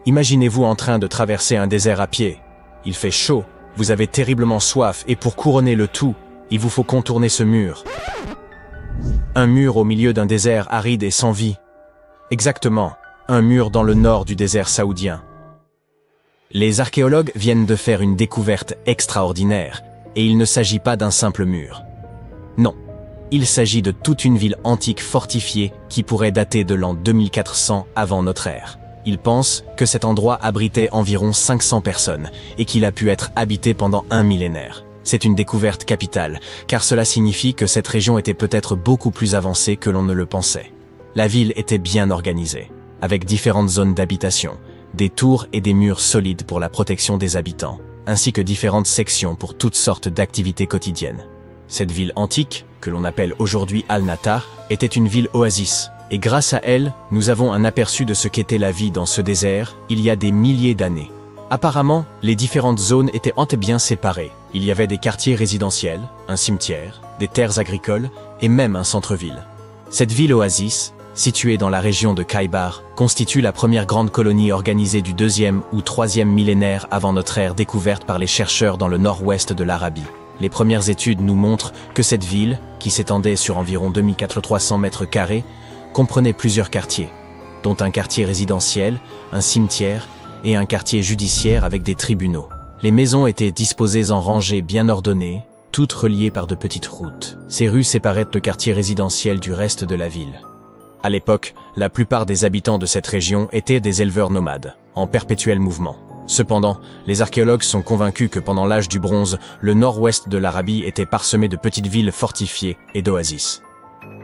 Imaginez-vous en train de traverser un désert à pied. Il fait chaud, vous avez terriblement soif et pour couronner le tout, il vous faut contourner ce mur. Un mur au milieu d'un désert aride et sans vie. Exactement, un mur dans le nord du désert saoudien. Les archéologues viennent de faire une découverte extraordinaire, et il ne s'agit pas d'un simple mur. Non, il s'agit de toute une ville antique fortifiée qui pourrait dater de l'an 2400 avant notre ère. Ils pensent que cet endroit abritait environ 500 personnes et qu'il a pu être habité pendant un millénaire. C'est une découverte capitale, car cela signifie que cette région était peut-être beaucoup plus avancée que l'on ne le pensait. La ville était bien organisée, avec différentes zones d'habitation, des tours et des murs solides pour la protection des habitants, ainsi que différentes sections pour toutes sortes d'activités quotidiennes. Cette ville antique, que l'on appelle aujourd'hui Al-Nata, était une ville oasis, et grâce à elle, nous avons un aperçu de ce qu'était la vie dans ce désert il y a des milliers d'années. Apparemment, les différentes zones étaient bien séparées. Il y avait des quartiers résidentiels, un cimetière, des terres agricoles et même un centre-ville. Cette ville oasis, située dans la région de Khaybar, constitue la première grande colonie organisée du 2e ou 3e millénaire avant notre ère découverte par les chercheurs dans le nord-ouest de l'Arabie. Les premières études nous montrent que cette ville, qui s'étendait sur environ 2300 mètres carrés, comprenait plusieurs quartiers, dont un quartier résidentiel, un cimetière et un quartier judiciaire avec des tribunaux. Les maisons étaient disposées en rangées bien ordonnées, toutes reliées par de petites routes. Ces rues séparaient le quartier résidentiel du reste de la ville. À l'époque, la plupart des habitants de cette région étaient des éleveurs nomades, en perpétuel mouvement. Cependant, les archéologues sont convaincus que pendant l'âge du bronze, le nord-ouest de l'Arabie était parsemé de petites villes fortifiées et d'oasis.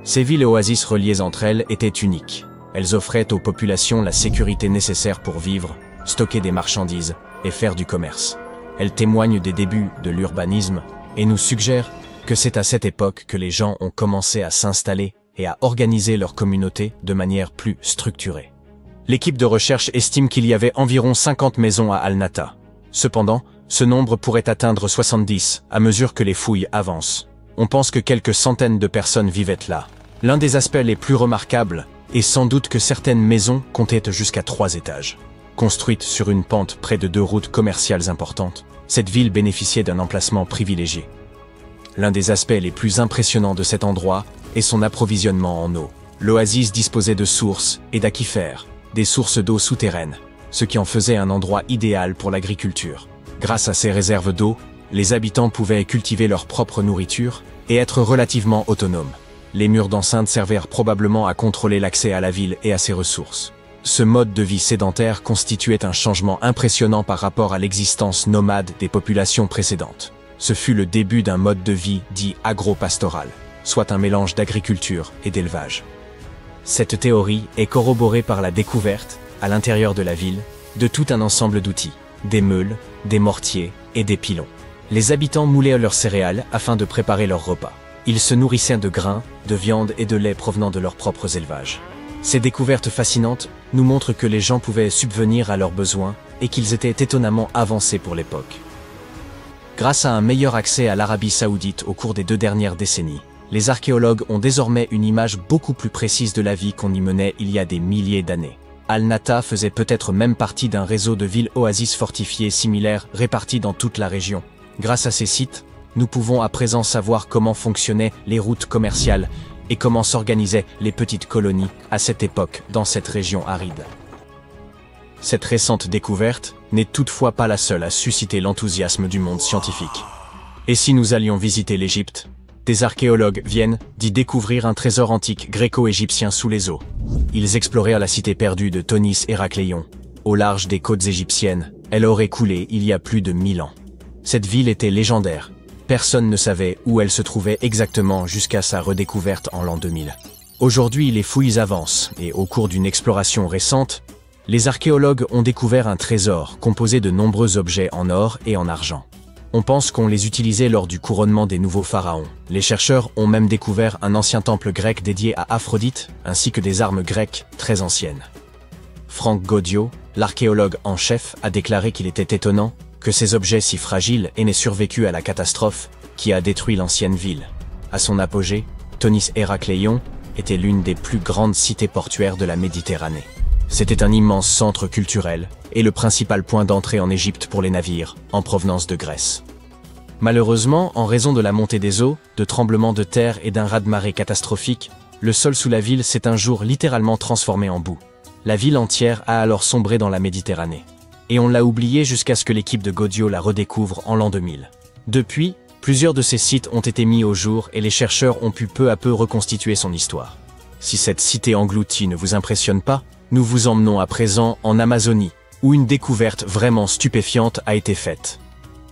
Ces villes et oasis reliées entre elles étaient uniques. Elles offraient aux populations la sécurité nécessaire pour vivre, stocker des marchandises et faire du commerce. Elles témoignent des débuts de l'urbanisme et nous suggèrent que c'est à cette époque que les gens ont commencé à s'installer et à organiser leur communauté de manière plus structurée. L'équipe de recherche estime qu'il y avait environ 50 maisons à Al-Nata. Cependant, ce nombre pourrait atteindre 70 à mesure que les fouilles avancent. On pense que quelques centaines de personnes vivaient là. L'un des aspects les plus remarquables est sans doute que certaines maisons comptaient jusqu'à 3 étages. Construite sur une pente près de 2 routes commerciales importantes, cette ville bénéficiait d'un emplacement privilégié. L'un des aspects les plus impressionnants de cet endroit est son approvisionnement en eau. L'oasis disposait de sources et d'aquifères, des sources d'eau souterraines, ce qui en faisait un endroit idéal pour l'agriculture. Grâce à ces réserves d'eau, les habitants pouvaient cultiver leur propre nourriture et être relativement autonomes. Les murs d'enceinte servirent probablement à contrôler l'accès à la ville et à ses ressources. Ce mode de vie sédentaire constituait un changement impressionnant par rapport à l'existence nomade des populations précédentes. Ce fut le début d'un mode de vie dit agro-pastoral, soit un mélange d'agriculture et d'élevage. Cette théorie est corroborée par la découverte, à l'intérieur de la ville, de tout un ensemble d'outils, des meules, des mortiers et des pilons. Les habitants moulaient leurs céréales afin de préparer leurs repas. Ils se nourrissaient de grains, de viande et de lait provenant de leurs propres élevages. Ces découvertes fascinantes nous montrent que les gens pouvaient subvenir à leurs besoins et qu'ils étaient étonnamment avancés pour l'époque. Grâce à un meilleur accès à l'Arabie saoudite au cours des 2 dernières décennies, les archéologues ont désormais une image beaucoup plus précise de la vie qu'on y menait il y a des milliers d'années. Al-Nata faisait peut-être même partie d'un réseau de villes oasis fortifiées similaires réparties dans toute la région. Grâce à ces sites, nous pouvons à présent savoir comment fonctionnaient les routes commerciales et comment s'organisaient les petites colonies à cette époque dans cette région aride. Cette récente découverte n'est toutefois pas la seule à susciter l'enthousiasme du monde scientifique. Et si nous allions visiter l'Égypte, des archéologues viennent d'y découvrir un trésor antique gréco-égyptien sous les eaux. Ils explorèrent la cité perdue de Tonis Héracléon. Au large des côtes égyptiennes, elle aurait coulé il y a plus de 1000 ans. Cette ville était légendaire. Personne ne savait où elle se trouvait exactement jusqu'à sa redécouverte en l'an 2000. Aujourd'hui, les fouilles avancent et au cours d'une exploration récente, les archéologues ont découvert un trésor composé de nombreux objets en or et en argent. On pense qu'on les utilisait lors du couronnement des nouveaux pharaons. Les chercheurs ont même découvert un ancien temple grec dédié à Aphrodite, ainsi que des armes grecques très anciennes. Frank Gaudio, l'archéologue en chef, a déclaré qu'il était étonnant que ces objets si fragiles aient survécu à la catastrophe qui a détruit l'ancienne ville. À son apogée, Tonis Héracléon était l'une des plus grandes cités portuaires de la Méditerranée. C'était un immense centre culturel et le principal point d'entrée en Égypte pour les navires en provenance de Grèce. Malheureusement, en raison de la montée des eaux, de tremblements de terre et d'un raz-de-marée catastrophique, le sol sous la ville s'est un jour littéralement transformé en boue. La ville entière a alors sombré dans la Méditerranée. Et on l'a oublié jusqu'à ce que l'équipe de Godio la redécouvre en l'an 2000. Depuis, plusieurs de ces sites ont été mis au jour et les chercheurs ont pu peu à peu reconstituer son histoire. Si cette cité engloutie ne vous impressionne pas, nous vous emmenons à présent en Amazonie, où une découverte vraiment stupéfiante a été faite.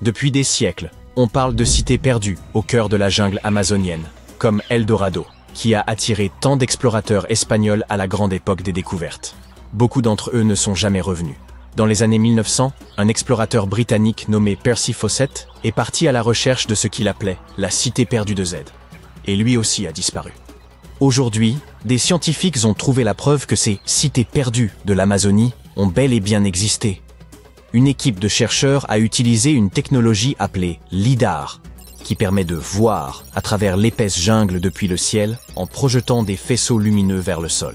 Depuis des siècles, on parle de cités perdues au cœur de la jungle amazonienne, comme Eldorado, qui a attiré tant d'explorateurs espagnols à la grande époque des découvertes. Beaucoup d'entre eux ne sont jamais revenus. Dans les années 1900, un explorateur britannique nommé Percy Fawcett est parti à la recherche de ce qu'il appelait la cité perdue de Z. Et lui aussi a disparu. Aujourd'hui, des scientifiques ont trouvé la preuve que ces cités perdues de l'Amazonie ont bel et bien existé. Une équipe de chercheurs a utilisé une technologie appelée LIDAR, qui permet de voir à travers l'épaisse jungle depuis le ciel en projetant des faisceaux lumineux vers le sol.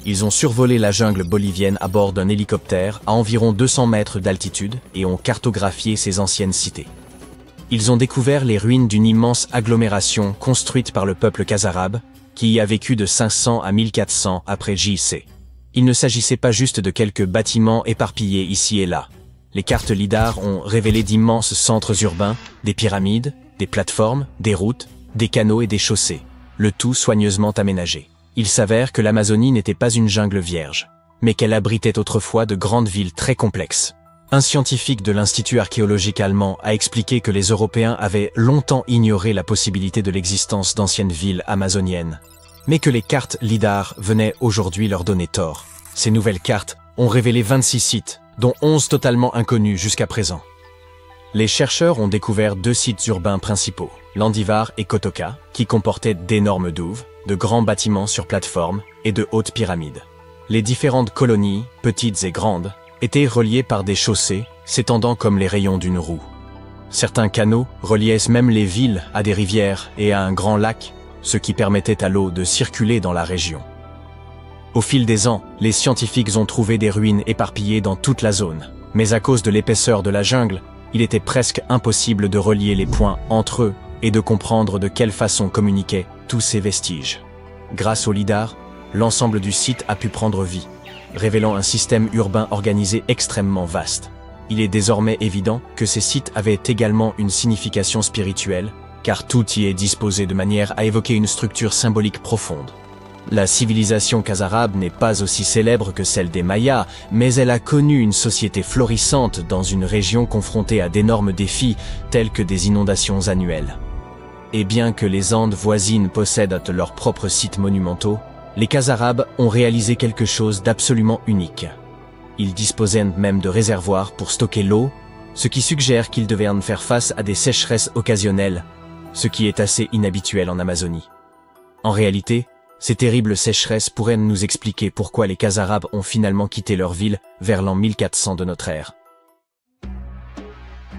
Ils ont survolé la jungle bolivienne à bord d'un hélicoptère à environ 200 mètres d'altitude et ont cartographié ces anciennes cités. Ils ont découvert les ruines d'une immense agglomération construite par le peuple Khazarabe, qui y a vécu de 500 à 1400 après JC. Il ne s'agissait pas juste de quelques bâtiments éparpillés ici et là. Les cartes LIDAR ont révélé d'immenses centres urbains, des pyramides, des plateformes, des routes, des canaux et des chaussées, le tout soigneusement aménagé. Il s'avère que l'Amazonie n'était pas une jungle vierge, mais qu'elle abritait autrefois de grandes villes très complexes. Un scientifique de l'Institut archéologique allemand a expliqué que les Européens avaient longtemps ignoré la possibilité de l'existence d'anciennes villes amazoniennes, mais que les cartes LIDAR venaient aujourd'hui leur donner tort. Ces nouvelles cartes ont révélé 26 sites, dont 11 totalement inconnus jusqu'à présent. Les chercheurs ont découvert 2 sites urbains principaux, Landivar et Kotoka, qui comportaient d'énormes douves, de grands bâtiments sur plateforme et de hautes pyramides. Les différentes colonies, petites et grandes, étaient reliées par des chaussées s'étendant comme les rayons d'une roue. Certains canaux reliaient même les villes à des rivières et à un grand lac, ce qui permettait à l'eau de circuler dans la région. Au fil des ans, les scientifiques ont trouvé des ruines éparpillées dans toute la zone, mais à cause de l'épaisseur de la jungle, il était presque impossible de relier les points entre eux et de comprendre de quelle façon communiquaient tous ces vestiges. Grâce au LIDAR, l'ensemble du site a pu prendre vie, révélant un système urbain organisé extrêmement vaste. Il est désormais évident que ces sites avaient également une signification spirituelle, car tout y est disposé de manière à évoquer une structure symbolique profonde. La civilisation khazarabe n'est pas aussi célèbre que celle des Mayas, mais elle a connu une société florissante dans une région confrontée à d'énormes défis tels que des inondations annuelles. Et bien que les Andes voisines possèdent leurs propres sites monumentaux, les Khazarabes ont réalisé quelque chose d'absolument unique. Ils disposaient même de réservoirs pour stocker l'eau, ce qui suggère qu'ils devaient faire face à des sécheresses occasionnelles, ce qui est assez inhabituel en Amazonie. En réalité, ces terribles sécheresses pourraient nous expliquer pourquoi les Khazarabes ont finalement quitté leur ville vers l'an 1400 de notre ère.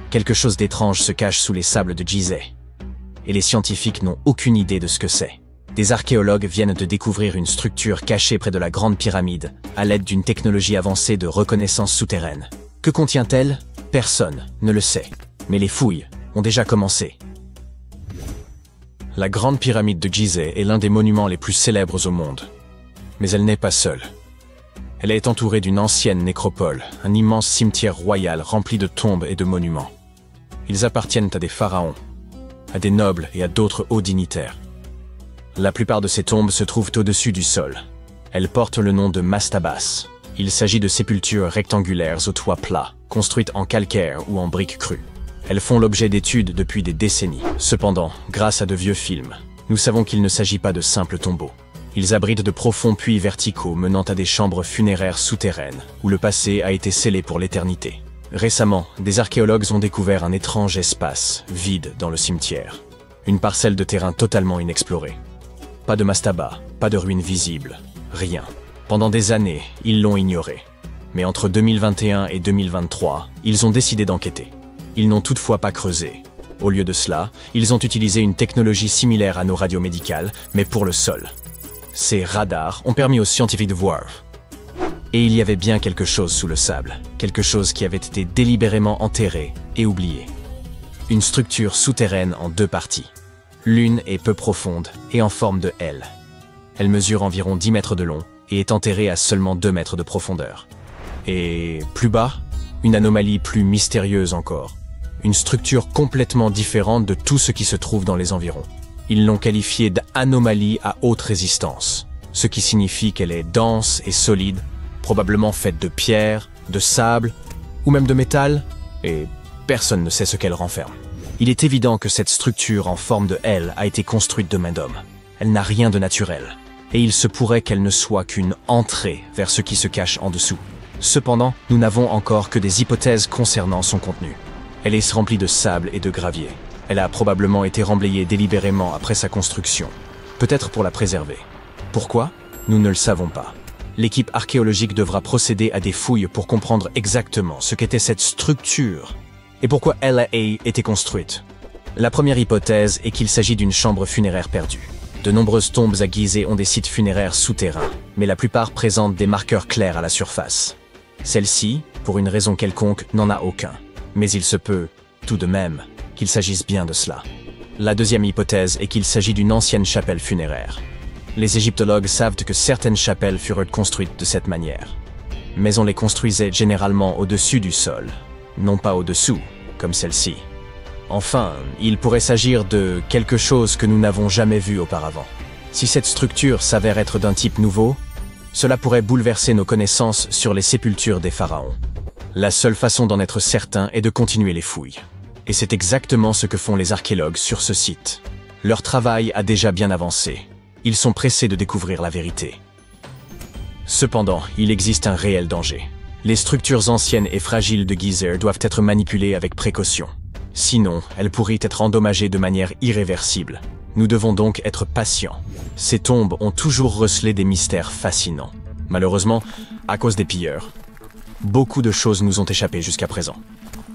Quelque chose d'étrange se cache sous les sables de Gizeh, et les scientifiques n'ont aucune idée de ce que c'est. Des archéologues viennent de découvrir une structure cachée près de la Grande Pyramide, à l'aide d'une technologie avancée de reconnaissance souterraine. Que contient-elle? Personne ne le sait, mais les fouilles ont déjà commencé. La Grande Pyramide de Gizeh est l'un des monuments les plus célèbres au monde. Mais elle n'est pas seule. Elle est entourée d'une ancienne nécropole, un immense cimetière royal rempli de tombes et de monuments. Ils appartiennent à des pharaons, à des nobles et à d'autres hauts dignitaires. La plupart de ces tombes se trouvent au-dessus du sol. Elles portent le nom de mastabas. Il s'agit de sépultures rectangulaires au toit plat, construites en calcaire ou en briques crues. Elles font l'objet d'études depuis des décennies. Cependant, grâce à de vieux films, nous savons qu'il ne s'agit pas de simples tombeaux. Ils abritent de profonds puits verticaux menant à des chambres funéraires souterraines, où le passé a été scellé pour l'éternité. Récemment, des archéologues ont découvert un étrange espace, vide dans le cimetière. Une parcelle de terrain totalement inexplorée. Pas de mastaba, pas de ruines visibles, rien. Pendant des années, ils l'ont ignoré. Mais entre 2021 et 2023, ils ont décidé d'enquêter. Ils n'ont toutefois pas creusé. Au lieu de cela, ils ont utilisé une technologie similaire à nos radios médicales, mais pour le sol. Ces radars ont permis aux scientifiques de voir Et il y avait bien quelque chose sous le sable, quelque chose qui avait été délibérément enterré et oublié. Une structure souterraine en deux parties. L'une est peu profonde et en forme de L. Elle mesure environ 10 mètres de long et est enterrée à seulement 2 mètres de profondeur. Et plus bas, une anomalie plus mystérieuse encore. Une structure complètement différente de tout ce qui se trouve dans les environs. Ils l'ont qualifiée d'anomalie à haute résistance, ce qui signifie qu'elle est dense et solide, probablement faite de pierre, de sable ou même de métal, et personne ne sait ce qu'elle renferme. Il est évident que cette structure en forme de L a été construite de main d'homme. Elle n'a rien de naturel, et il se pourrait qu'elle ne soit qu'une entrée vers ce qui se cache en dessous. Cependant, nous n'avons encore que des hypothèses concernant son contenu. Elle est remplie de sable et de gravier. Elle a probablement été remblayée délibérément après sa construction, peut-être pour la préserver. Pourquoi? Nous ne le savons pas. L'équipe archéologique devra procéder à des fouilles pour comprendre exactement ce qu'était cette structure et pourquoi elle a été construite. La première hypothèse est qu'il s'agit d'une chambre funéraire perdue. De nombreuses tombes à Gizeh ont des sites funéraires souterrains, mais la plupart présentent des marqueurs clairs à la surface. Celle-ci, pour une raison quelconque, n'en a aucun. Mais il se peut, tout de même, qu'il s'agisse bien de cela. La deuxième hypothèse est qu'il s'agit d'une ancienne chapelle funéraire. Les égyptologues savent que certaines chapelles furent construites de cette manière. Mais on les construisait généralement au-dessus du sol, non pas au-dessous, comme celle-ci. Enfin, il pourrait s'agir de quelque chose que nous n'avons jamais vu auparavant. Si cette structure s'avère être d'un type nouveau, cela pourrait bouleverser nos connaissances sur les sépultures des pharaons. La seule façon d'en être certain est de continuer les fouilles. Et c'est exactement ce que font les archéologues sur ce site. Leur travail a déjà bien avancé. Ils sont pressés de découvrir la vérité. Cependant, il existe un réel danger. Les structures anciennes et fragiles de Gizeh doivent être manipulées avec précaution. Sinon, elles pourraient être endommagées de manière irréversible. Nous devons donc être patients. Ces tombes ont toujours recelé des mystères fascinants. Malheureusement, à cause des pilleurs. Beaucoup de choses nous ont échappé jusqu'à présent.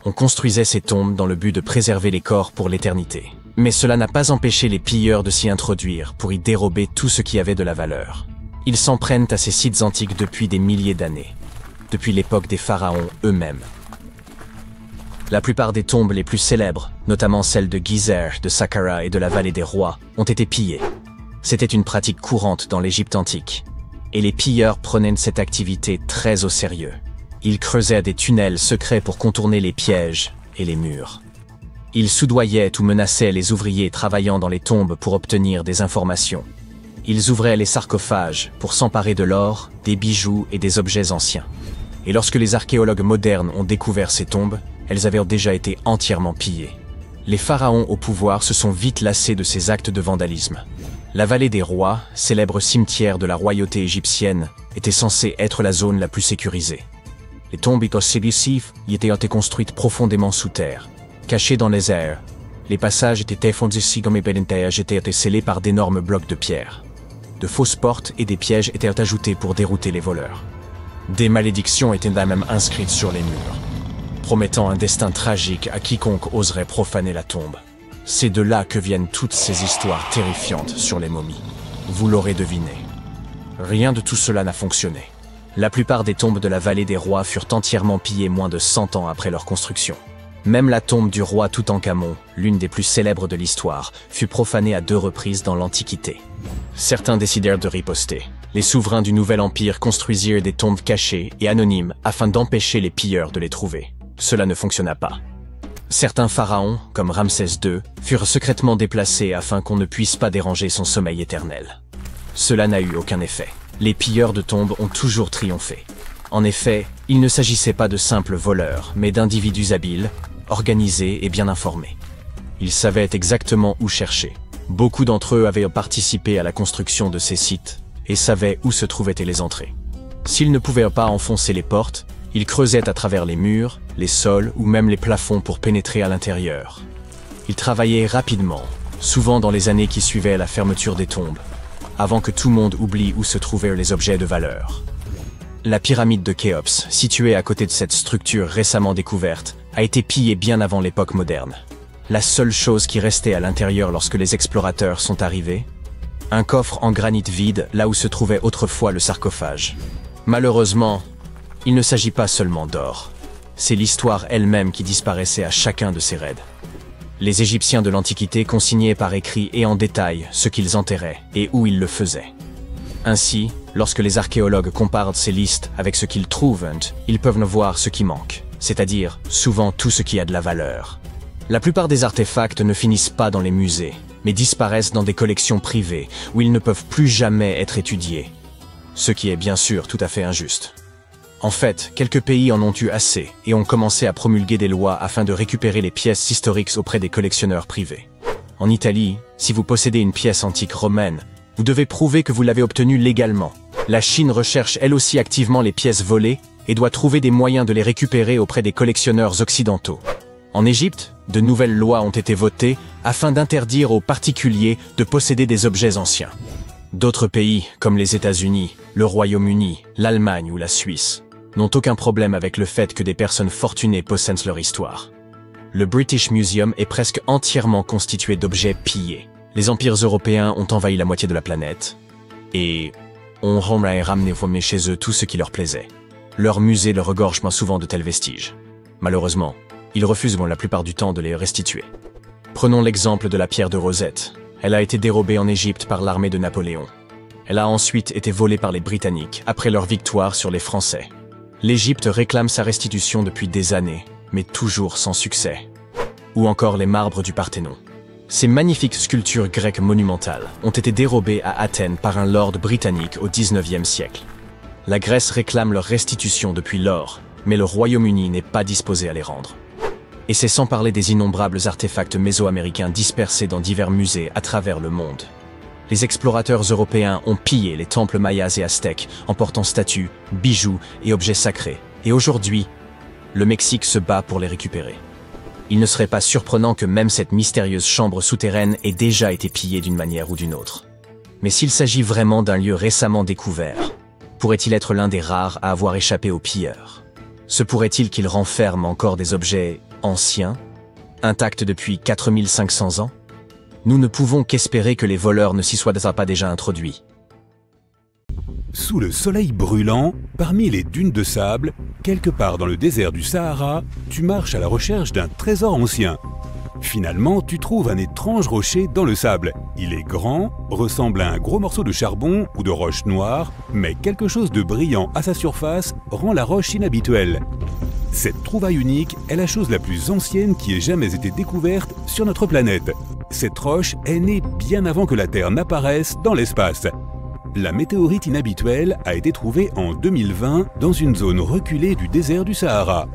On construisait ces tombes dans le but de préserver les corps pour l'éternité. Mais cela n'a pas empêché les pilleurs de s'y introduire pour y dérober tout ce qui avait de la valeur. Ils s'en prennent à ces sites antiques depuis des milliers d'années, depuis l'époque des pharaons eux-mêmes. La plupart des tombes les plus célèbres, notamment celles de Gizeh, de Saqqara et de la vallée des rois, ont été pillées. C'était une pratique courante dans l'Égypte antique, et les pilleurs prenaient cette activité très au sérieux. Ils creusaient des tunnels secrets pour contourner les pièges et les murs. Ils soudoyaient ou menaçaient les ouvriers travaillant dans les tombes pour obtenir des informations. Ils ouvraient les sarcophages pour s'emparer de l'or, des bijoux et des objets anciens. Et lorsque les archéologues modernes ont découvert ces tombes, elles avaient déjà été entièrement pillées. Les pharaons au pouvoir se sont vite lassés de ces actes de vandalisme. La vallée des rois, célèbre cimetière de la royauté égyptienne, était censée être la zone la plus sécurisée. Les tombes ici y étaient construites profondément sous terre, cachées dans les airs. Les passages étaient scellés par d'énormes blocs de pierre. De fausses portes et des pièges étaient ajoutés pour dérouter les voleurs. Des malédictions étaient même inscrites sur les murs, promettant un destin tragique à quiconque oserait profaner la tombe. C'est de là que viennent toutes ces histoires terrifiantes sur les momies. Vous l'aurez deviné. Rien de tout cela n'a fonctionné. La plupart des tombes de la vallée des rois furent entièrement pillées moins de 100 ans après leur construction. Même la tombe du roi Toutankhamon, l'une des plus célèbres de l'histoire, fut profanée à 2 reprises dans l'Antiquité. Certains décidèrent de riposter. Les souverains du Nouvel Empire construisirent des tombes cachées et anonymes afin d'empêcher les pilleurs de les trouver. Cela ne fonctionna pas. Certains pharaons, comme Ramsès II, furent secrètement déplacés afin qu'on ne puisse pas déranger son sommeil éternel. Cela n'a eu aucun effet. Les pilleurs de tombes ont toujours triomphé. En effet, il ne s'agissait pas de simples voleurs, mais d'individus habiles, organisés et bien informés. Ils savaient exactement où chercher. Beaucoup d'entre eux avaient participé à la construction de ces sites et savaient où se trouvaient les entrées. S'ils ne pouvaient pas enfoncer les portes, ils creusaient à travers les murs, les sols ou même les plafonds pour pénétrer à l'intérieur. Ils travaillaient rapidement, souvent dans les années qui suivaient la fermeture des tombes, avant que tout le monde oublie où se trouvaient les objets de valeur. La pyramide de Khéops, située à côté de cette structure récemment découverte, a été pillée bien avant l'époque moderne. La seule chose qui restait à l'intérieur lorsque les explorateurs sont arrivés, un coffre en granit vide là où se trouvait autrefois le sarcophage. Malheureusement, il ne s'agit pas seulement d'or. C'est l'histoire elle-même qui disparaissait à chacun de ces raids. Les Égyptiens de l'Antiquité consignaient par écrit et en détail ce qu'ils enterraient et où ils le faisaient. Ainsi, lorsque les archéologues comparent ces listes avec ce qu'ils trouvent, ils peuvent ne voir ce qui manque, c'est-à-dire souvent tout ce qui a de la valeur. La plupart des artefacts ne finissent pas dans les musées, mais disparaissent dans des collections privées où ils ne peuvent plus jamais être étudiés. Ce qui est bien sûr tout à fait injuste. En fait, quelques pays en ont eu assez et ont commencé à promulguer des lois afin de récupérer les pièces historiques auprès des collectionneurs privés. En Italie, si vous possédez une pièce antique romaine, vous devez prouver que vous l'avez obtenue légalement. La Chine recherche elle aussi activement les pièces volées et doit trouver des moyens de les récupérer auprès des collectionneurs occidentaux. En Égypte, de nouvelles lois ont été votées afin d'interdire aux particuliers de posséder des objets anciens. D'autres pays, comme les États-Unis, le Royaume-Uni, l'Allemagne ou la Suisse, n'ont aucun problème avec le fait que des personnes fortunées possèdent leur histoire. Le British Museum est presque entièrement constitué d'objets pillés. Les empires européens ont envahi la moitié de la planète et ont ramené chez eux tout ce qui leur plaisait. Leur musée leur regorge souvent de tels vestiges. Malheureusement, ils refusent la plupart du temps de les restituer. Prenons l'exemple de la pierre de Rosette. Elle a été dérobée en Égypte par l'armée de Napoléon. Elle a ensuite été volée par les Britanniques après leur victoire sur les Français. L'Égypte réclame sa restitution depuis des années, mais toujours sans succès. Ou encore les marbres du Parthénon. Ces magnifiques sculptures grecques monumentales ont été dérobées à Athènes par un lord britannique au XIXe siècle. La Grèce réclame leur restitution depuis lors, mais le Royaume-Uni n'est pas disposé à les rendre. Et c'est sans parler des innombrables artefacts mésoaméricains dispersés dans divers musées à travers le monde. Les explorateurs européens ont pillé les temples mayas et aztèques, emportant statues, bijoux et objets sacrés. Et aujourd'hui, le Mexique se bat pour les récupérer. Il ne serait pas surprenant que même cette mystérieuse chambre souterraine ait déjà été pillée d'une manière ou d'une autre. Mais s'il s'agit vraiment d'un lieu récemment découvert, pourrait-il être l'un des rares à avoir échappé aux pilleurs? Se pourrait-il qu'il renferme encore des objets anciens, intacts depuis 4500 ans? Nous ne pouvons qu'espérer que les voleurs ne s'y soient pas déjà introduits. Sous le soleil brûlant, parmi les dunes de sable, quelque part dans le désert du Sahara, tu marches à la recherche d'un trésor ancien. Finalement, tu trouves un étrange rocher dans le sable. Il est grand, ressemble à un gros morceau de charbon ou de roche noire, mais quelque chose de brillant à sa surface rend la roche inhabituelle. Cette trouvaille unique est la chose la plus ancienne qui ait jamais été découverte sur notre planète. Cette roche est née bien avant que la Terre n'apparaisse dans l'espace. La météorite inhabituelle a été trouvée en 2020 dans une zone reculée du désert du Sahara.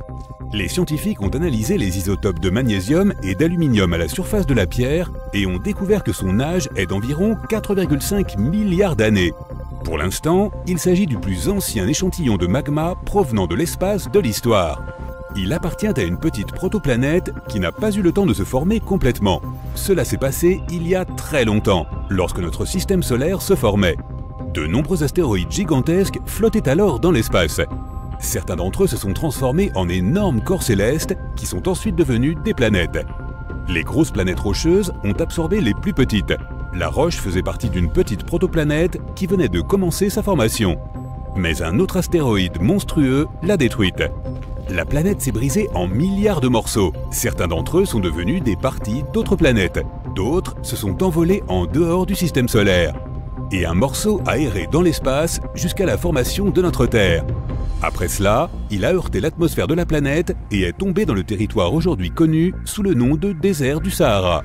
Les scientifiques ont analysé les isotopes de magnésium et d'aluminium à la surface de la pierre et ont découvert que son âge est d'environ 4,5 milliards d'années. Pour l'instant, il s'agit du plus ancien échantillon de magma provenant de l'espace de l'histoire. Il appartient à une petite protoplanète qui n'a pas eu le temps de se former complètement. Cela s'est passé il y a très longtemps, lorsque notre système solaire se formait. De nombreux astéroïdes gigantesques flottaient alors dans l'espace. Certains d'entre eux se sont transformés en énormes corps célestes qui sont ensuite devenus des planètes. Les grosses planètes rocheuses ont absorbé les plus petites. La roche faisait partie d'une petite protoplanète qui venait de commencer sa formation. Mais un autre astéroïde monstrueux l'a détruite. La planète s'est brisée en milliards de morceaux. Certains d'entre eux sont devenus des parties d'autres planètes. D'autres se sont envolés en dehors du système solaire. Et un morceau a erré dans l'espace jusqu'à la formation de notre Terre. Après cela, il a heurté l'atmosphère de la planète et est tombé dans le territoire aujourd'hui connu sous le nom de désert du Sahara.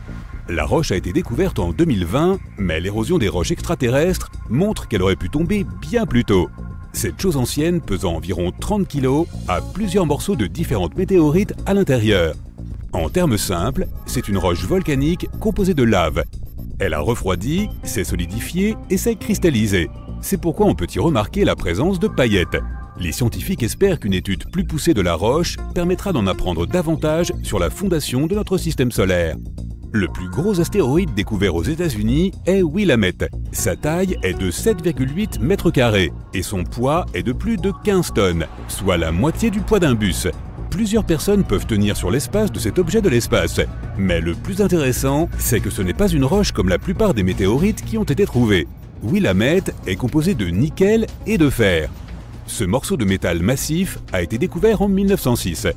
La roche a été découverte en 2020, mais l'érosion des roches extraterrestres montre qu'elle aurait pu tomber bien plus tôt. Cette chose ancienne, pesant environ 30 kg, a plusieurs morceaux de différentes météorites à l'intérieur. En termes simples, c'est une roche volcanique composée de lave. Elle a refroidi, s'est solidifiée et s'est cristallisée. C'est pourquoi on peut y remarquer la présence de paillettes. Les scientifiques espèrent qu'une étude plus poussée de la roche permettra d'en apprendre davantage sur la fondation de notre système solaire. Le plus gros astéroïde découvert aux États-Unis est Willamette. Sa taille est de 7,8 mètres carrés et son poids est de plus de 15 tonnes, soit la moitié du poids d'un bus. Plusieurs personnes peuvent tenir sur l'espace de cet objet de l'espace. Mais le plus intéressant, c'est que ce n'est pas une roche comme la plupart des météorites qui ont été trouvées. Willamette est composée de nickel et de fer. Ce morceau de métal massif a été découvert en 1906.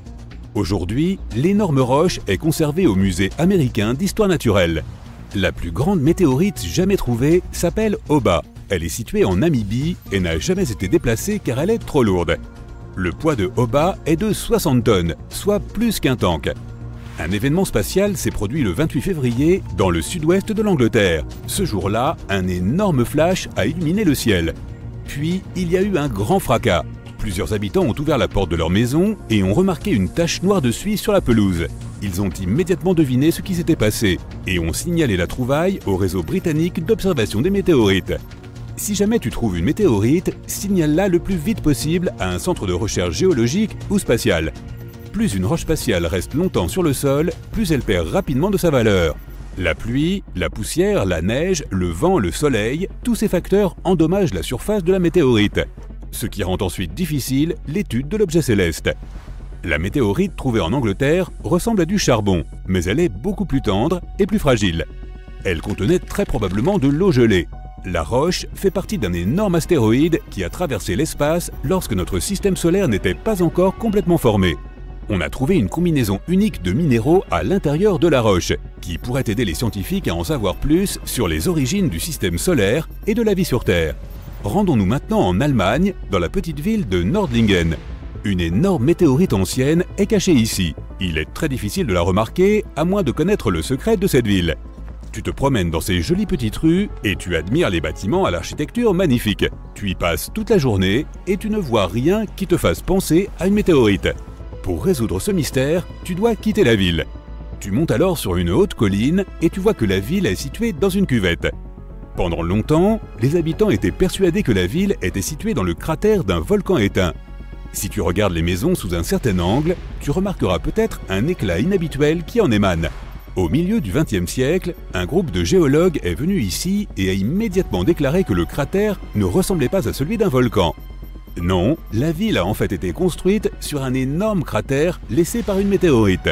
Aujourd'hui, l'énorme roche est conservée au musée américain d'histoire naturelle. La plus grande météorite jamais trouvée s'appelle Oba. Elle est située en Namibie et n'a jamais été déplacée car elle est trop lourde. Le poids de Oba est de 60 tonnes, soit plus qu'un tank. Un événement spatial s'est produit le 28 février dans le sud-ouest de l'Angleterre. Ce jour-là, un énorme flash a illuminé le ciel. Puis, il y a eu un grand fracas. Plusieurs habitants ont ouvert la porte de leur maison et ont remarqué une tache noire de suie sur la pelouse. Ils ont immédiatement deviné ce qui s'était passé et ont signalé la trouvaille au réseau britannique d'observation des météorites. Si jamais tu trouves une météorite, signale-la le plus vite possible à un centre de recherche géologique ou spatial. Plus une roche spatiale reste longtemps sur le sol, plus elle perd rapidement de sa valeur. La pluie, la poussière, la neige, le vent, le soleil, tous ces facteurs endommagent la surface de la météorite, ce qui rend ensuite difficile l'étude de l'objet céleste. La météorite trouvée en Angleterre ressemble à du charbon, mais elle est beaucoup plus tendre et plus fragile. Elle contenait très probablement de l'eau gelée. La roche fait partie d'un énorme astéroïde qui a traversé l'espace lorsque notre système solaire n'était pas encore complètement formé. On a trouvé une combinaison unique de minéraux à l'intérieur de la roche, qui pourrait aider les scientifiques à en savoir plus sur les origines du système solaire et de la vie sur Terre. Rendons-nous maintenant en Allemagne, dans la petite ville de Nordlingen. Une énorme météorite ancienne est cachée ici. Il est très difficile de la remarquer, à moins de connaître le secret de cette ville. Tu te promènes dans ces jolies petites rues et tu admires les bâtiments à l'architecture magnifique. Tu y passes toute la journée et tu ne vois rien qui te fasse penser à une météorite. Pour résoudre ce mystère, tu dois quitter la ville. Tu montes alors sur une haute colline et tu vois que la ville est située dans une cuvette. Pendant longtemps, les habitants étaient persuadés que la ville était située dans le cratère d'un volcan éteint. Si tu regardes les maisons sous un certain angle, tu remarqueras peut-être un éclat inhabituel qui en émane. Au milieu du XXe siècle, un groupe de géologues est venu ici et a immédiatement déclaré que le cratère ne ressemblait pas à celui d'un volcan. Non, la ville a en fait été construite sur un énorme cratère laissé par une météorite.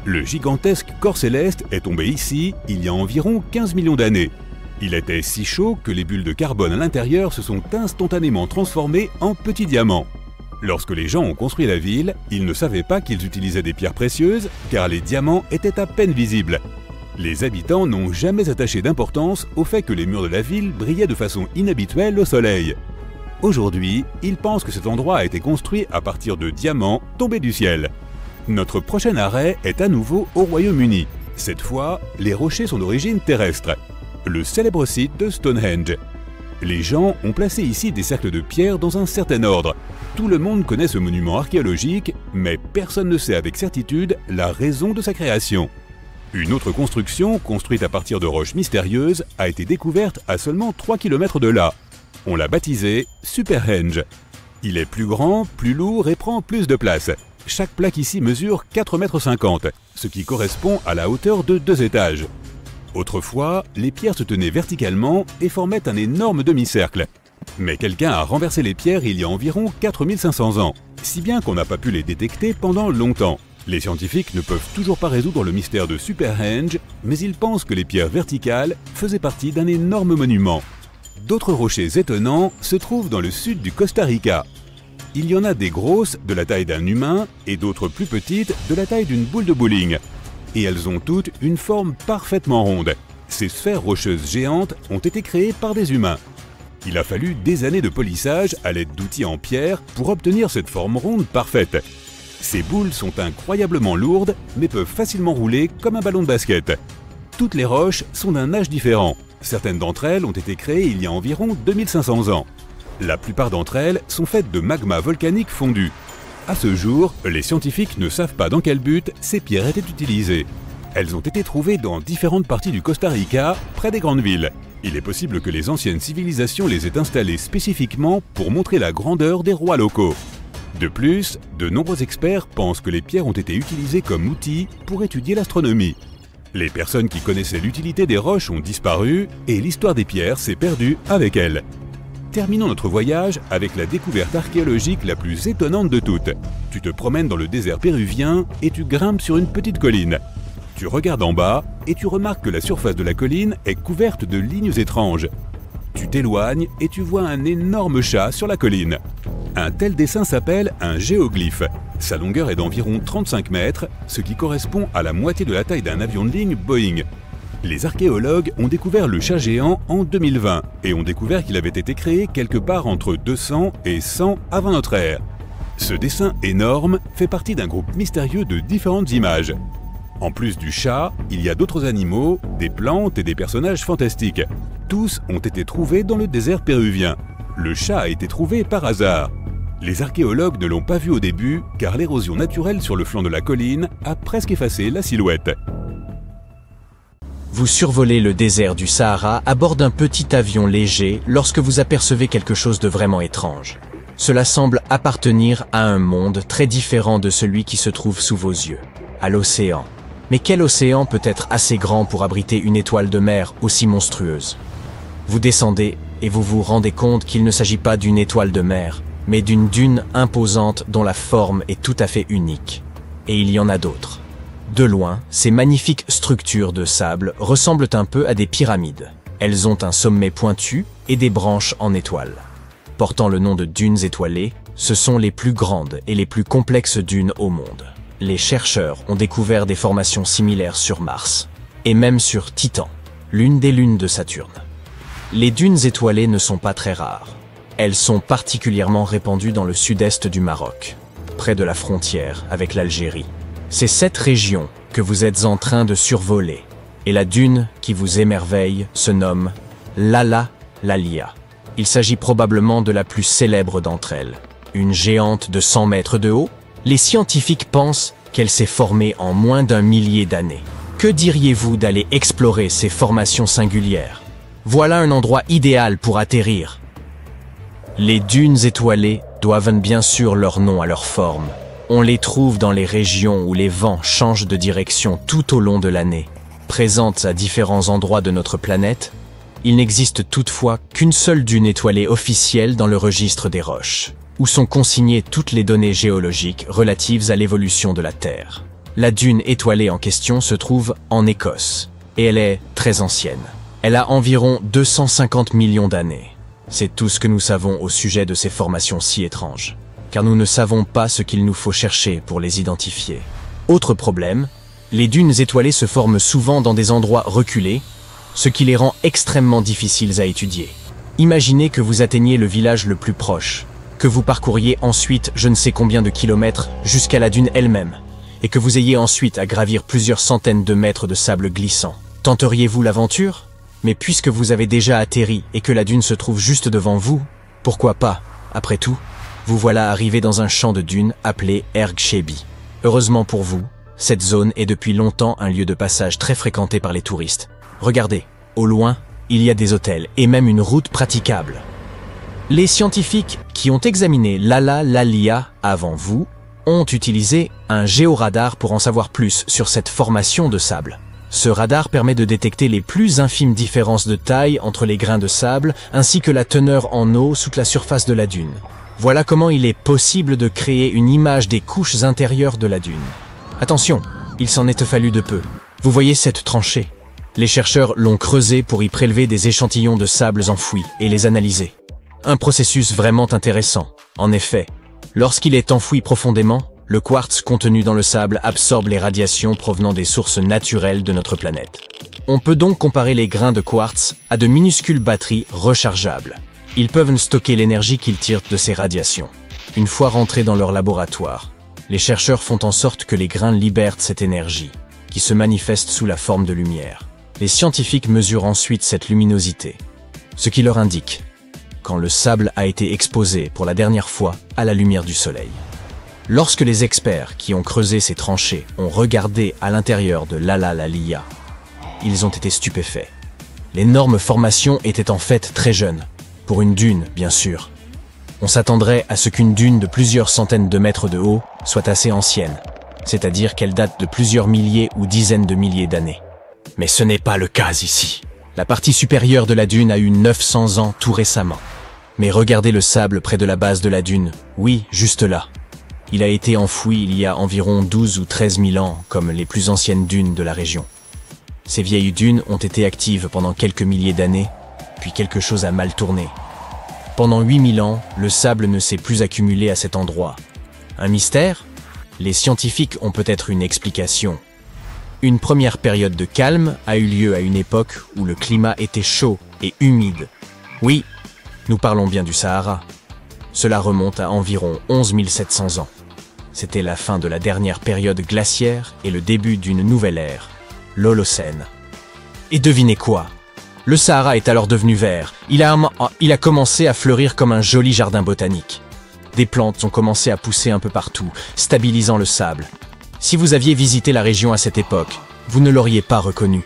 Le gigantesque corps céleste est tombé ici il y a environ 15 millions d'années. Il était si chaud que les bulles de carbone à l'intérieur se sont instantanément transformées en petits diamants. Lorsque les gens ont construit la ville, ils ne savaient pas qu'ils utilisaient des pierres précieuses, car les diamants étaient à peine visibles. Les habitants n'ont jamais attaché d'importance au fait que les murs de la ville brillaient de façon inhabituelle au soleil. Aujourd'hui, ils pensent que cet endroit a été construit à partir de diamants tombés du ciel. Notre prochain arrêt est à nouveau au Royaume-Uni. Cette fois, les rochers sont d'origine terrestre. Le célèbre site de Stonehenge. Les gens ont placé ici des cercles de pierre dans un certain ordre. Tout le monde connaît ce monument archéologique, mais personne ne sait avec certitude la raison de sa création. Une autre construction, construite à partir de roches mystérieuses, a été découverte à seulement 3 km de là. On l'a baptisé Superhenge. Il est plus grand, plus lourd et prend plus de place. Chaque plaque ici mesure 4,50 m, ce qui correspond à la hauteur de 2 étages. Autrefois, les pierres se tenaient verticalement et formaient un énorme demi-cercle. Mais quelqu'un a renversé les pierres il y a environ 4500 ans, si bien qu'on n'a pas pu les détecter pendant longtemps. Les scientifiques ne peuvent toujours pas résoudre le mystère de Superhenge, mais ils pensent que les pierres verticales faisaient partie d'un énorme monument. D'autres rochers étonnants se trouvent dans le sud du Costa Rica. Il y en a des grosses, de la taille d'un humain, et d'autres plus petites, de la taille d'une boule de bowling. Et elles ont toutes une forme parfaitement ronde. Ces sphères rocheuses géantes ont été créées par des humains. Il a fallu des années de polissage à l'aide d'outils en pierre pour obtenir cette forme ronde parfaite. Ces boules sont incroyablement lourdes, mais peuvent facilement rouler comme un ballon de basket. Toutes les roches sont d'un âge différent. Certaines d'entre elles ont été créées il y a environ 2500 ans. La plupart d'entre elles sont faites de magma volcanique fondu. À ce jour, les scientifiques ne savent pas dans quel but ces pierres étaient utilisées. Elles ont été trouvées dans différentes parties du Costa Rica, près des grandes villes. Il est possible que les anciennes civilisations les aient installées spécifiquement pour montrer la grandeur des rois locaux. De plus, de nombreux experts pensent que les pierres ont été utilisées comme outils pour étudier l'astronomie. Les personnes qui connaissaient l'utilité des roches ont disparu et l'histoire des pierres s'est perdue avec elles. Terminons notre voyage avec la découverte archéologique la plus étonnante de toutes. Tu te promènes dans le désert péruvien et tu grimpes sur une petite colline. Tu regardes en bas et tu remarques que la surface de la colline est couverte de lignes étranges. Tu t'éloignes et tu vois un énorme chat sur la colline. Un tel dessin s'appelle un géoglyphe. Sa longueur est d'environ 35 mètres, ce qui correspond à la moitié de la taille d'un avion de ligne Boeing. Les archéologues ont découvert le chat géant en 2020 et ont découvert qu'il avait été créé quelque part entre 200 et 100 avant notre ère. Ce dessin énorme fait partie d'un groupe mystérieux de différentes images. En plus du chat, il y a d'autres animaux, des plantes et des personnages fantastiques. Tous ont été trouvés dans le désert péruvien. Le chat a été trouvé par hasard. Les archéologues ne l'ont pas vu au début car l'érosion naturelle sur le flanc de la colline a presque effacé la silhouette. Vous survolez le désert du Sahara à bord d'un petit avion léger lorsque vous apercevez quelque chose de vraiment étrange. Cela semble appartenir à un monde très différent de celui qui se trouve sous vos yeux, à l'océan. Mais quel océan peut être assez grand pour abriter une étoile de mer aussi monstrueuse? Vous descendez et vous vous rendez compte qu'il ne s'agit pas d'une étoile de mer, mais d'une dune imposante dont la forme est tout à fait unique. Et il y en a d'autres. De loin, ces magnifiques structures de sable ressemblent un peu à des pyramides. Elles ont un sommet pointu et des branches en étoile. Portant le nom de dunes étoilées, ce sont les plus grandes et les plus complexes dunes au monde. Les chercheurs ont découvert des formations similaires sur Mars, et même sur Titan, l'une des lunes de Saturne. Les dunes étoilées ne sont pas très rares. Elles sont particulièrement répandues dans le sud-est du Maroc, près de la frontière avec l'Algérie. C'est cette région que vous êtes en train de survoler, et la dune qui vous émerveille se nomme Lala Lalia. Il s'agit probablement de la plus célèbre d'entre elles. Une géante de 100 mètres de haut, les scientifiques pensent qu'elle s'est formée en moins d'1 millier d'années. Que diriez-vous d'aller explorer ces formations singulières? Voilà un endroit idéal pour atterrir. Les dunes étoilées doivent bien sûr leur nom à leur forme. On les trouve dans les régions où les vents changent de direction tout au long de l'année. Présentes à différents endroits de notre planète, il n'existe toutefois qu'une seule dune étoilée officielle dans le registre des roches, où sont consignées toutes les données géologiques relatives à l'évolution de la Terre. La dune étoilée en question se trouve en Écosse, et elle est très ancienne. Elle a environ 250 millions d'années. C'est tout ce que nous savons au sujet de ces formations si étranges, car nous ne savons pas ce qu'il nous faut chercher pour les identifier. Autre problème, les dunes étoilées se forment souvent dans des endroits reculés, ce qui les rend extrêmement difficiles à étudier. Imaginez que vous atteigniez le village le plus proche, que vous parcouriez ensuite je ne sais combien de kilomètres jusqu'à la dune elle-même, et que vous ayez ensuite à gravir plusieurs centaines de mètres de sable glissant. Tenteriez-vous l'aventure? Mais puisque vous avez déjà atterri et que la dune se trouve juste devant vous, pourquoi pas? Après tout, vous voilà arrivé dans un champ de dunes appelé Erg Shebi. Heureusement pour vous, cette zone est depuis longtemps un lieu de passage très fréquenté par les touristes. Regardez, au loin, il y a des hôtels et même une route praticable. Les scientifiques qui ont examiné Lala Lalia avant vous ont utilisé un géoradar pour en savoir plus sur cette formation de sable. Ce radar permet de détecter les plus infimes différences de taille entre les grains de sable ainsi que la teneur en eau sous la surface de la dune. Voilà comment il est possible de créer une image des couches intérieures de la dune. Attention, il s'en est fallu de peu. Vous voyez cette tranchée? Les chercheurs l'ont creusée pour y prélever des échantillons de sables enfouis et les analyser. Un processus vraiment intéressant. En effet, lorsqu'il est enfoui profondément, le quartz contenu dans le sable absorbe les radiations provenant des sources naturelles de notre planète. On peut donc comparer les grains de quartz à de minuscules batteries rechargeables. Ils peuvent stocker l'énergie qu'ils tirent de ces radiations. Une fois rentrés dans leur laboratoire, les chercheurs font en sorte que les grains libèrent cette énergie, qui se manifeste sous la forme de lumière. Les scientifiques mesurent ensuite cette luminosité, ce qui leur indique quand le sable a été exposé pour la dernière fois à la lumière du soleil. Lorsque les experts qui ont creusé ces tranchées ont regardé à l'intérieur de Lala Lalia, ils ont été stupéfaits. L'énorme formation était en fait très jeune, pour une dune bien sûr. On s'attendrait à ce qu'une dune de plusieurs centaines de mètres de haut soit assez ancienne, c'est-à-dire qu'elle date de plusieurs milliers ou dizaines de milliers d'années. Mais ce n'est pas le cas ici. La partie supérieure de la dune a eu 900 ans tout récemment. Mais regardez le sable près de la base de la dune, oui, juste là. Il a été enfoui il y a environ 12 ou 13 000 ans, comme les plus anciennes dunes de la région. Ces vieilles dunes ont été actives pendant quelques milliers d'années, puis quelque chose a mal tourné. Pendant 8000 ans, le sable ne s'est plus accumulé à cet endroit. Un mystère? Les scientifiques ont peut-être une explication. Une première période de calme a eu lieu à une époque où le climat était chaud et humide. Oui, nous parlons bien du Sahara. Cela remonte à environ 11 700 ans. C'était la fin de la dernière période glaciaire et le début d'une nouvelle ère, l'Holocène. Et devinez quoi? Le Sahara est alors devenu vert. Il a commencé à fleurir comme un joli jardin botanique. Des plantes ont commencé à pousser un peu partout, stabilisant le sable. Si vous aviez visité la région à cette époque, vous ne l'auriez pas reconnu.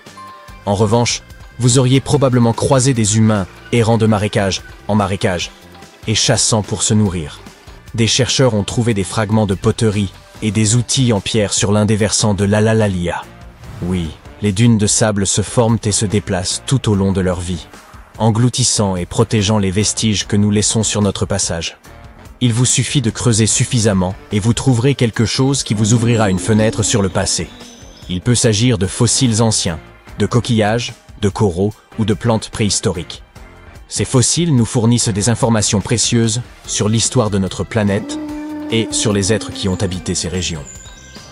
En revanche, vous auriez probablement croisé des humains errant de marécage en marécage et chassant pour se nourrir. Des chercheurs ont trouvé des fragments de poterie et des outils en pierre sur l'un des versants de l'Alalalia. Oui, les dunes de sable se forment et se déplacent tout au long de leur vie, engloutissant et protégeant les vestiges que nous laissons sur notre passage. Il vous suffit de creuser suffisamment et vous trouverez quelque chose qui vous ouvrira une fenêtre sur le passé. Il peut s'agir de fossiles anciens, de coquillages, de coraux ou de plantes préhistoriques. Ces fossiles nous fournissent des informations précieuses sur l'histoire de notre planète et sur les êtres qui ont habité ces régions.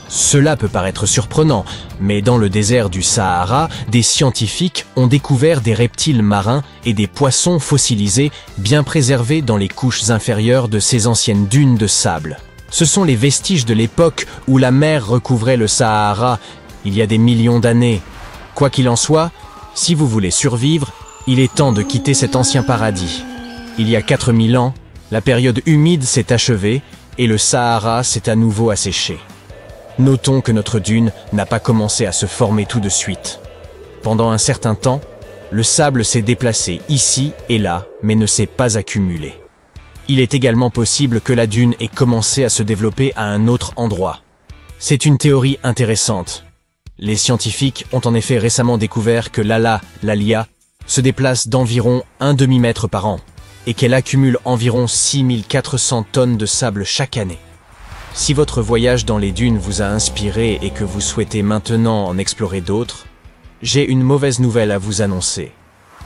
Cela peut paraître surprenant, mais dans le désert du Sahara, des scientifiques ont découvert des reptiles marins et des poissons fossilisés bien préservés dans les couches inférieures de ces anciennes dunes de sable. Ce sont les vestiges de l'époque où la mer recouvrait le Sahara il y a des millions d'années. Quoi qu'il en soit, si vous voulez survivre, il est temps de quitter cet ancien paradis. Il y a 4000 ans, la période humide s'est achevée et le Sahara s'est à nouveau asséché. Notons que notre dune n'a pas commencé à se former tout de suite. Pendant un certain temps, le sable s'est déplacé ici et là, mais ne s'est pas accumulé. Il est également possible que la dune ait commencé à se développer à un autre endroit. C'est une théorie intéressante. Les scientifiques ont en effet récemment découvert que l'Alalia se déplace d'environ un demi-mètre par an et qu'elle accumule environ 6400 tonnes de sable chaque année. Si votre voyage dans les dunes vous a inspiré et que vous souhaitez maintenant en explorer d'autres, j'ai une mauvaise nouvelle à vous annoncer.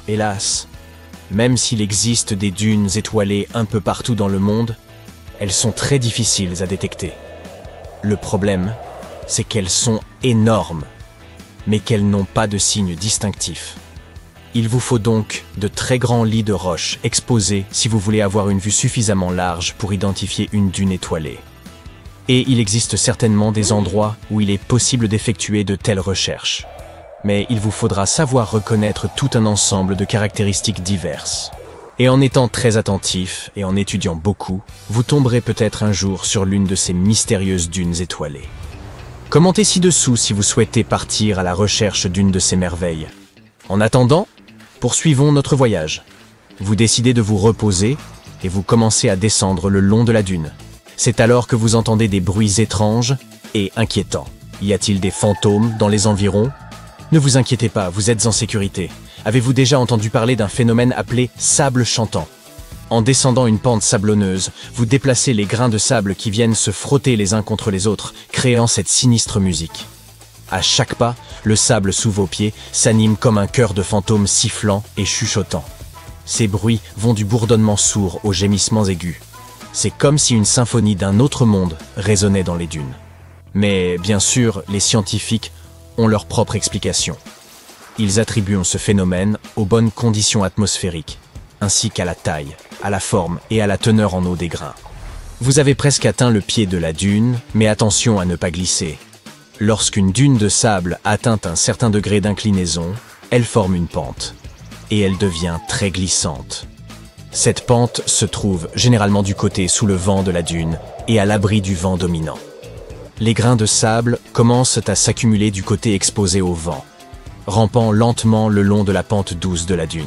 Hélas, même s'il existe des dunes étoilées un peu partout dans le monde, elles sont très difficiles à détecter. Le problème, c'est qu'elles sont énormes, mais qu'elles n'ont pas de signes distinctifs. Il vous faut donc de très grands lits de roches exposés si vous voulez avoir une vue suffisamment large pour identifier une dune étoilée. Et il existe certainement des endroits où il est possible d'effectuer de telles recherches. Mais il vous faudra savoir reconnaître tout un ensemble de caractéristiques diverses. Et en étant très attentif et en étudiant beaucoup, vous tomberez peut-être un jour sur l'une de ces mystérieuses dunes étoilées. Commentez ci-dessous si vous souhaitez partir à la recherche d'une de ces merveilles. En attendant, poursuivons notre voyage. Vous décidez de vous reposer et vous commencez à descendre le long de la dune. C'est alors que vous entendez des bruits étranges et inquiétants. Y a-t-il des fantômes dans les environs? Ne vous inquiétez pas, vous êtes en sécurité. Avez-vous déjà entendu parler d'un phénomène appelé sable chantant? En descendant une pente sablonneuse, vous déplacez les grains de sable qui viennent se frotter les uns contre les autres, créant cette sinistre musique. À chaque pas, le sable sous vos pieds s'anime comme un chœur de fantômes sifflant et chuchotant. Ces bruits vont du bourdonnement sourd aux gémissements aigus. C'est comme si une symphonie d'un autre monde résonnait dans les dunes. Mais bien sûr, les scientifiques ont leur propre explication. Ils attribuent ce phénomène aux bonnes conditions atmosphériques, ainsi qu'à la taille, à la forme et à la teneur en eau des grains. Vous avez presque atteint le pied de la dune, mais attention à ne pas glisser. Lorsqu'une dune de sable atteint un certain degré d'inclinaison, elle forme une pente, et elle devient très glissante. Cette pente se trouve généralement du côté sous le vent de la dune et à l'abri du vent dominant. Les grains de sable commencent à s'accumuler du côté exposé au vent, rampant lentement le long de la pente douce de la dune.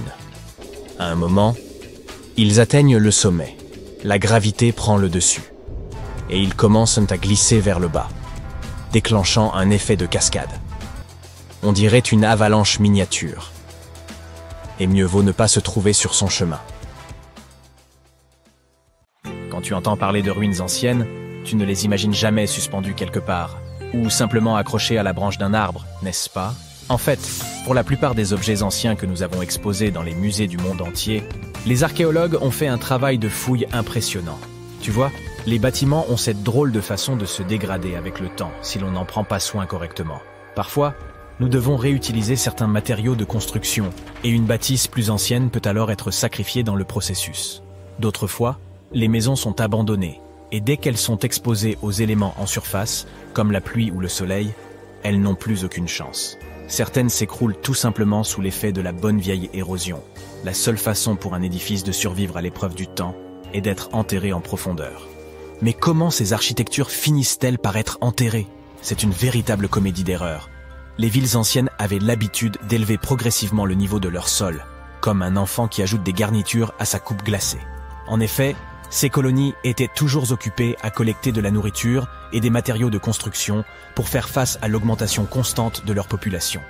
À un moment, ils atteignent le sommet. La gravité prend le dessus, et ils commencent à glisser vers le bas, déclenchant un effet de cascade. On dirait une avalanche miniature, et mieux vaut ne pas se trouver sur son chemin. Quand tu entends parler de ruines anciennes, tu ne les imagines jamais suspendues quelque part, ou simplement accrochées à la branche d'un arbre, n'est-ce pas? En fait, pour la plupart des objets anciens que nous avons exposés dans les musées du monde entier, Les archéologues ont fait un travail de fouille impressionnant. Tu vois, les bâtiments ont cette drôle de façon de se dégrader avec le temps si l'on n'en prend pas soin correctement. Parfois, nous devons réutiliser certains matériaux de construction et une bâtisse plus ancienne peut alors être sacrifiée dans le processus. D'autres fois, les maisons sont abandonnées et dès qu'elles sont exposées aux éléments en surface, comme la pluie ou le soleil, elles n'ont plus aucune chance. Certaines s'écroulent tout simplement sous l'effet de la bonne vieille érosion. La seule façon pour un édifice de survivre à l'épreuve du temps est d'être enterré en profondeur. Mais comment ces architectures finissent-elles par être enterrées? C'est une véritable comédie d'erreurs. Les villes anciennes avaient l'habitude d'élever progressivement le niveau de leur sol, comme un enfant qui ajoute des garnitures à sa coupe glacée. En effet, ces colonies étaient toujours occupées à collecter de la nourriture et des matériaux de construction pour faire face à l'augmentation constante de leur population.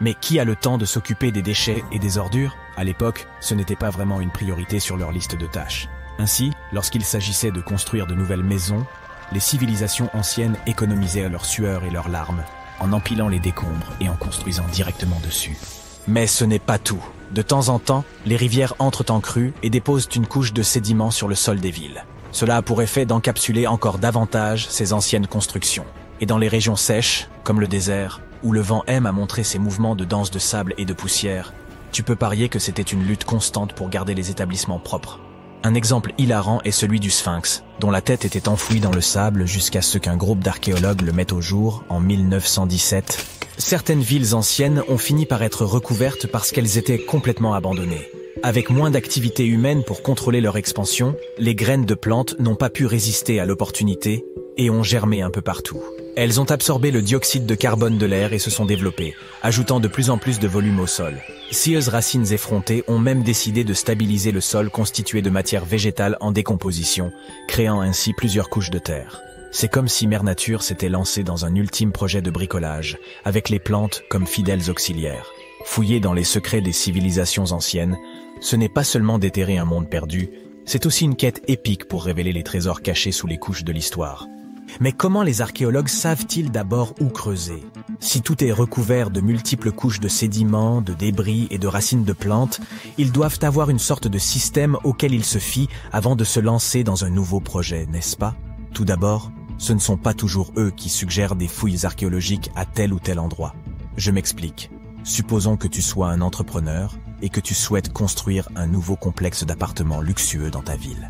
Mais qui a le temps de s'occuper des déchets et des ordures? À l'époque, ce n'était pas vraiment une priorité sur leur liste de tâches. Ainsi, lorsqu'il s'agissait de construire de nouvelles maisons, les civilisations anciennes économisaient leur sueur et leurs larmes, en empilant les décombres et en construisant directement dessus. Mais ce n'est pas tout. De temps en temps, les rivières entrent en crue et déposent une couche de sédiments sur le sol des villes. Cela a pour effet d'encapsuler encore davantage ces anciennes constructions. Et dans les régions sèches, comme le désert, où le vent aime à montrer ses mouvements de danse de sable et de poussière, tu peux parier que c'était une lutte constante pour garder les établissements propres. Un exemple hilarant est celui du Sphinx, dont la tête était enfouie dans le sable jusqu'à ce qu'un groupe d'archéologues le mette au jour en 1917. Certaines villes anciennes ont fini par être recouvertes parce qu'elles étaient complètement abandonnées. Avec moins d'activité humaine pour contrôler leur expansion, les graines de plantes n'ont pas pu résister à l'opportunité et ont germé un peu partout. Elles ont absorbé le dioxyde de carbone de l'air et se sont développées, ajoutant de plus en plus de volume au sol. Scieuses racines effrontées ont même décidé de stabiliser le sol constitué de matière végétale en décomposition, créant ainsi plusieurs couches de terre. C'est comme si Mère Nature s'était lancée dans un ultime projet de bricolage, avec les plantes comme fidèles auxiliaires. Fouiller dans les secrets des civilisations anciennes, ce n'est pas seulement déterrer un monde perdu, c'est aussi une quête épique pour révéler les trésors cachés sous les couches de l'histoire. Mais comment les archéologues savent-ils d'abord où creuser? Si tout est recouvert de multiples couches de sédiments, de débris et de racines de plantes, ils doivent avoir une sorte de système auquel ils se fient avant de se lancer dans un nouveau projet, n'est-ce pas? Tout d'abord, ce ne sont pas toujours eux qui suggèrent des fouilles archéologiques à tel ou tel endroit. Je m'explique. Supposons que tu sois un entrepreneur et que tu souhaites construire un nouveau complexe d'appartements luxueux dans ta ville.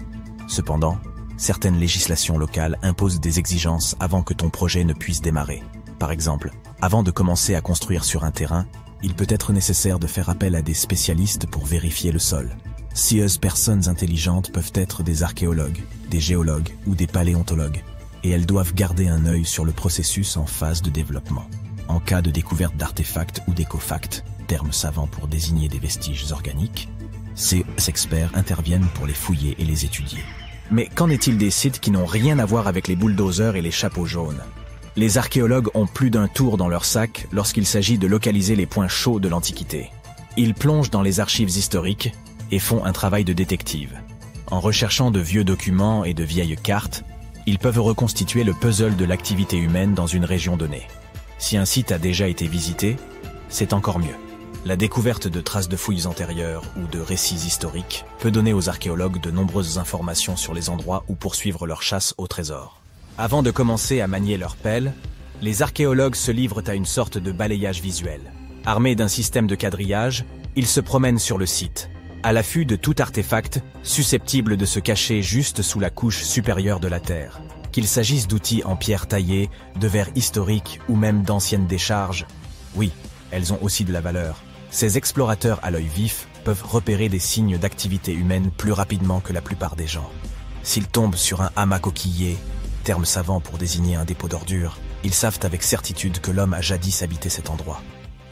Cependant, certaines législations locales imposent des exigences avant que ton projet ne puisse démarrer. Par exemple, avant de commencer à construire sur un terrain, il peut être nécessaire de faire appel à des spécialistes pour vérifier le sol. Scieuses personnes intelligentes peuvent être des archéologues, des géologues ou des paléontologues, et elles doivent garder un œil sur le processus en phase de développement. En cas de découverte d'artefacts ou d'écofacts, termes savants pour désigner des vestiges organiques, ces experts interviennent pour les fouiller et les étudier. Mais qu'en est-il des sites qui n'ont rien à voir avec les bulldozers et les chapeaux jaunes? Les archéologues ont plus d'un tour dans leur sac lorsqu'il s'agit de localiser les points chauds de l'Antiquité. Ils plongent dans les archives historiques et font un travail de détective. En recherchant de vieux documents et de vieilles cartes, ils peuvent reconstituer le puzzle de l'activité humaine dans une région donnée. Si un site a déjà été visité, c'est encore mieux. La découverte de traces de fouilles antérieures ou de récits historiques peut donner aux archéologues de nombreuses informations sur les endroits où poursuivre leur chasse au trésor. Avant de commencer à manier leur pelle, les archéologues se livrent à une sorte de balayage visuel. Armés d'un système de quadrillage, ils se promènent sur le site, à l'affût de tout artefact susceptible de se cacher juste sous la couche supérieure de la terre. Qu'il s'agisse d'outils en pierre taillée, de verres historiques ou même d'anciennes décharges, oui, elles ont aussi de la valeur. Ces explorateurs à l'œil vif peuvent repérer des signes d'activité humaine plus rapidement que la plupart des gens. S'ils tombent sur un hamac coquillé, terme savant pour désigner un dépôt d'ordures, ils savent avec certitude que l'homme a jadis habité cet endroit.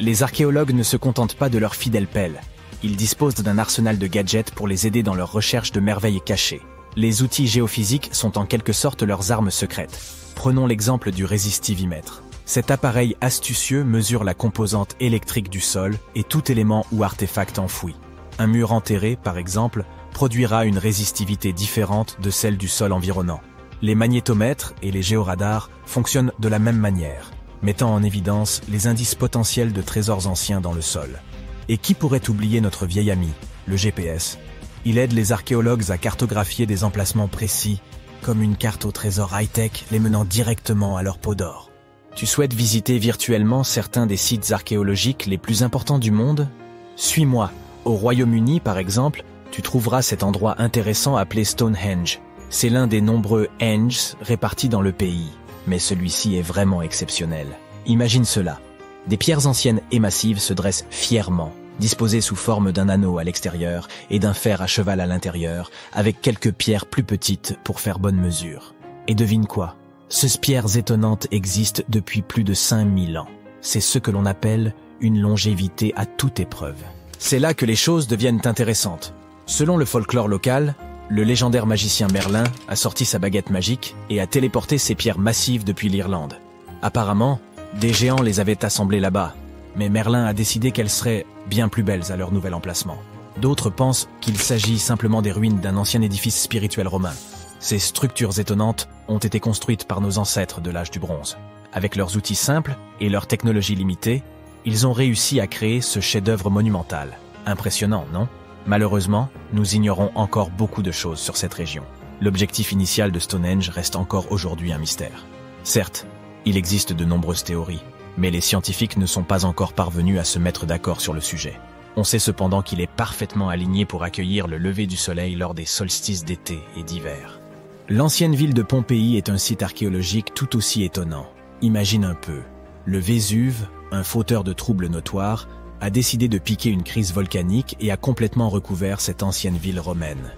Les archéologues ne se contentent pas de leur fidèle pelle. Ils disposent d'un arsenal de gadgets pour les aider dans leur recherche de merveilles cachées. Les outils géophysiques sont en quelque sorte leurs armes secrètes. Prenons l'exemple du résistivimètre. Cet appareil astucieux mesure la composante électrique du sol et tout élément ou artefact enfoui. Un mur enterré, par exemple, produira une résistivité différente de celle du sol environnant. Les magnétomètres et les géoradars fonctionnent de la même manière, mettant en évidence les indices potentiels de trésors anciens dans le sol. Et qui pourrait oublier notre vieil ami, le GPS? Il aide les archéologues à cartographier des emplacements précis, comme une carte au trésor high-tech les menant directement à leur peau d'or. Tu souhaites visiter virtuellement certains des sites archéologiques les plus importants du monde? Suis-moi. Au Royaume-Uni, par exemple, tu trouveras cet endroit intéressant appelé Stonehenge. C'est l'un des nombreux Henges répartis dans le pays, mais celui-ci est vraiment exceptionnel. Imagine cela. Des pierres anciennes et massives se dressent fièrement, disposées sous forme d'un anneau à l'extérieur et d'un fer à cheval à l'intérieur, avec quelques pierres plus petites pour faire bonne mesure. Et devine quoi? Ces pierres étonnantes existent depuis plus de 5000 ans. C'est ce que l'on appelle une longévité à toute épreuve. C'est là que les choses deviennent intéressantes. Selon le folklore local, le légendaire magicien Merlin a sorti sa baguette magique et a téléporté ces pierres massives depuis l'Irlande. Apparemment, des géants les avaient assemblées là-bas, mais Merlin a décidé qu'elles seraient bien plus belles à leur nouvel emplacement. D'autres pensent qu'il s'agit simplement des ruines d'un ancien édifice spirituel romain. Ces structures étonnantes ont été construites par nos ancêtres de l'âge du bronze. Avec leurs outils simples et leur technologie limitée, ils ont réussi à créer ce chef-d'œuvre monumental. Impressionnant, non? Malheureusement, nous ignorons encore beaucoup de choses sur cette région. L'objectif initial de Stonehenge reste encore aujourd'hui un mystère. Certes, il existe de nombreuses théories, mais les scientifiques ne sont pas encore parvenus à se mettre d'accord sur le sujet. On sait cependant qu'il est parfaitement aligné pour accueillir le lever du soleil lors des solstices d'été et d'hiver. L'ancienne ville de Pompéi est un site archéologique tout aussi étonnant. Imagine un peu, le Vésuve, un fauteur de troubles notoires, a décidé de piquer une crise volcanique et a complètement recouvert cette ancienne ville romaine.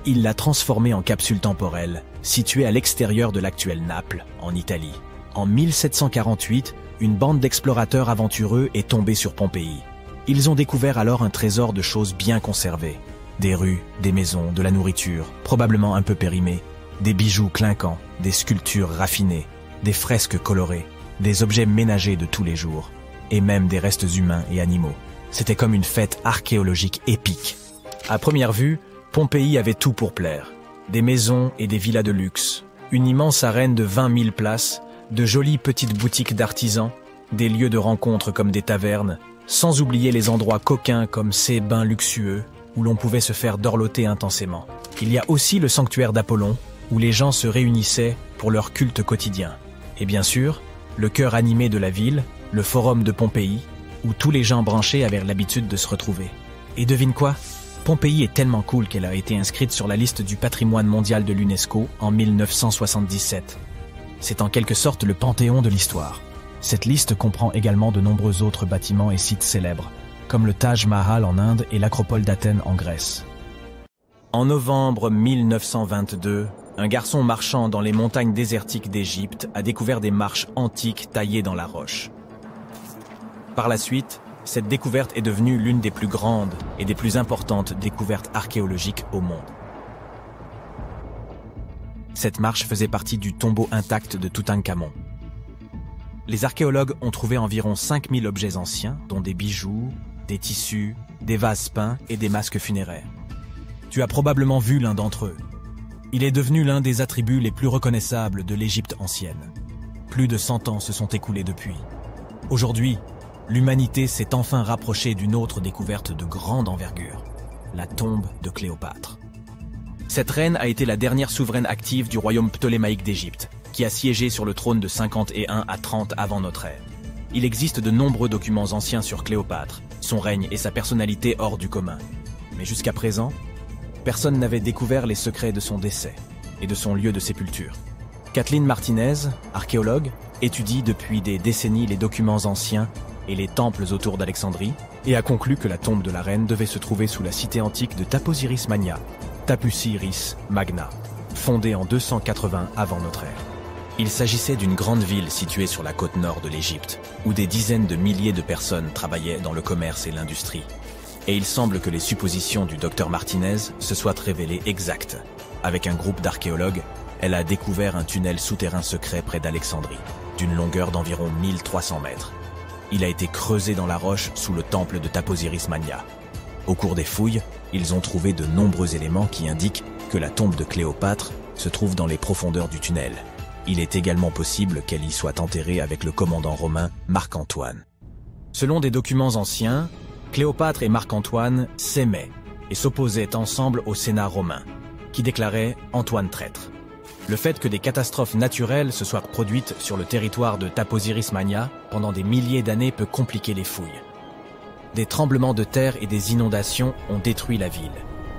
Il l'a transformée en capsule temporelle, située à l'extérieur de l'actuelle Naples, en Italie. En 1748, une bande d'explorateurs aventureux est tombée sur Pompéi. Ils ont découvert alors un trésor de choses bien conservées. Des rues, des maisons, de la nourriture, probablement un peu périmée, des bijoux clinquants, des sculptures raffinées, des fresques colorées, des objets ménagers de tous les jours, et même des restes humains et animaux. C'était comme une fête archéologique épique. À première vue, Pompéi avait tout pour plaire. Des maisons et des villas de luxe, une immense arène de 20 000 places, de jolies petites boutiques d'artisans, des lieux de rencontre comme des tavernes, sans oublier les endroits coquins comme ces bains luxueux où l'on pouvait se faire dorloter intensément. Il y a aussi le sanctuaire d'Apollon, où les gens se réunissaient pour leur culte quotidien. Et bien sûr, le cœur animé de la ville, le forum de Pompéi, où tous les gens branchés avaient l'habitude de se retrouver. Et devine quoi? Pompéi est tellement cool qu'elle a été inscrite sur la liste du patrimoine mondial de l'UNESCO en 1977. C'est en quelque sorte le panthéon de l'histoire. Cette liste comprend également de nombreux autres bâtiments et sites célèbres, comme le Taj Mahal en Inde et l'Acropole d'Athènes en Grèce. En novembre 1922, un garçon marchant dans les montagnes désertiques d'Égypte a découvert des marches antiques taillées dans la roche. Par la suite, cette découverte est devenue l'une des plus grandes et des plus importantes découvertes archéologiques au monde. Cette marche faisait partie du tombeau intact de Toutankhamon. Les archéologues ont trouvé environ 5000 objets anciens, dont des bijoux, des tissus, des vases peints et des masques funéraires. Tu as probablement vu l'un d'entre eux. Il est devenu l'un des attributs les plus reconnaissables de l'Égypte ancienne. Plus de 100 ans se sont écoulés depuis. Aujourd'hui, l'humanité s'est enfin rapprochée d'une autre découverte de grande envergure, la tombe de Cléopâtre. Cette reine a été la dernière souveraine active du royaume ptolémaïque d'Égypte, qui a siégé sur le trône de 51 à 30 avant notre ère. Il existe de nombreux documents anciens sur Cléopâtre, son règne et sa personnalité hors du commun. Mais jusqu'à présent, personne n'avait découvert les secrets de son décès et de son lieu de sépulture. Kathleen Martinez, archéologue, étudie depuis des décennies les documents anciens et les temples autour d'Alexandrie et a conclu que la tombe de la reine devait se trouver sous la cité antique de Taposiris Magna, Tapusiris Magna, fondée en 280 avant notre ère. Il s'agissait d'une grande ville située sur la côte nord de l'Égypte, où des dizaines de milliers de personnes travaillaient dans le commerce et l'industrie. Et il semble que les suppositions du docteur Martinez se soient révélées exactes. Avec un groupe d'archéologues, elle a découvert un tunnel souterrain secret près d'Alexandrie, d'une longueur d'environ 1300 mètres. Il a été creusé dans la roche sous le temple de Taposiris Magna. Au cours des fouilles, ils ont trouvé de nombreux éléments qui indiquent que la tombe de Cléopâtre se trouve dans les profondeurs du tunnel. Il est également possible qu'elle y soit enterrée avec le commandant romain Marc-Antoine. Selon des documents anciens, Cléopâtre et Marc-Antoine s'aimaient et s'opposaient ensemble au Sénat romain, qui déclarait Antoine traître. Le fait que des catastrophes naturelles se soient produites sur le territoire de Taposiris Mania pendant des milliers d'années peut compliquer les fouilles. Des tremblements de terre et des inondations ont détruit la ville,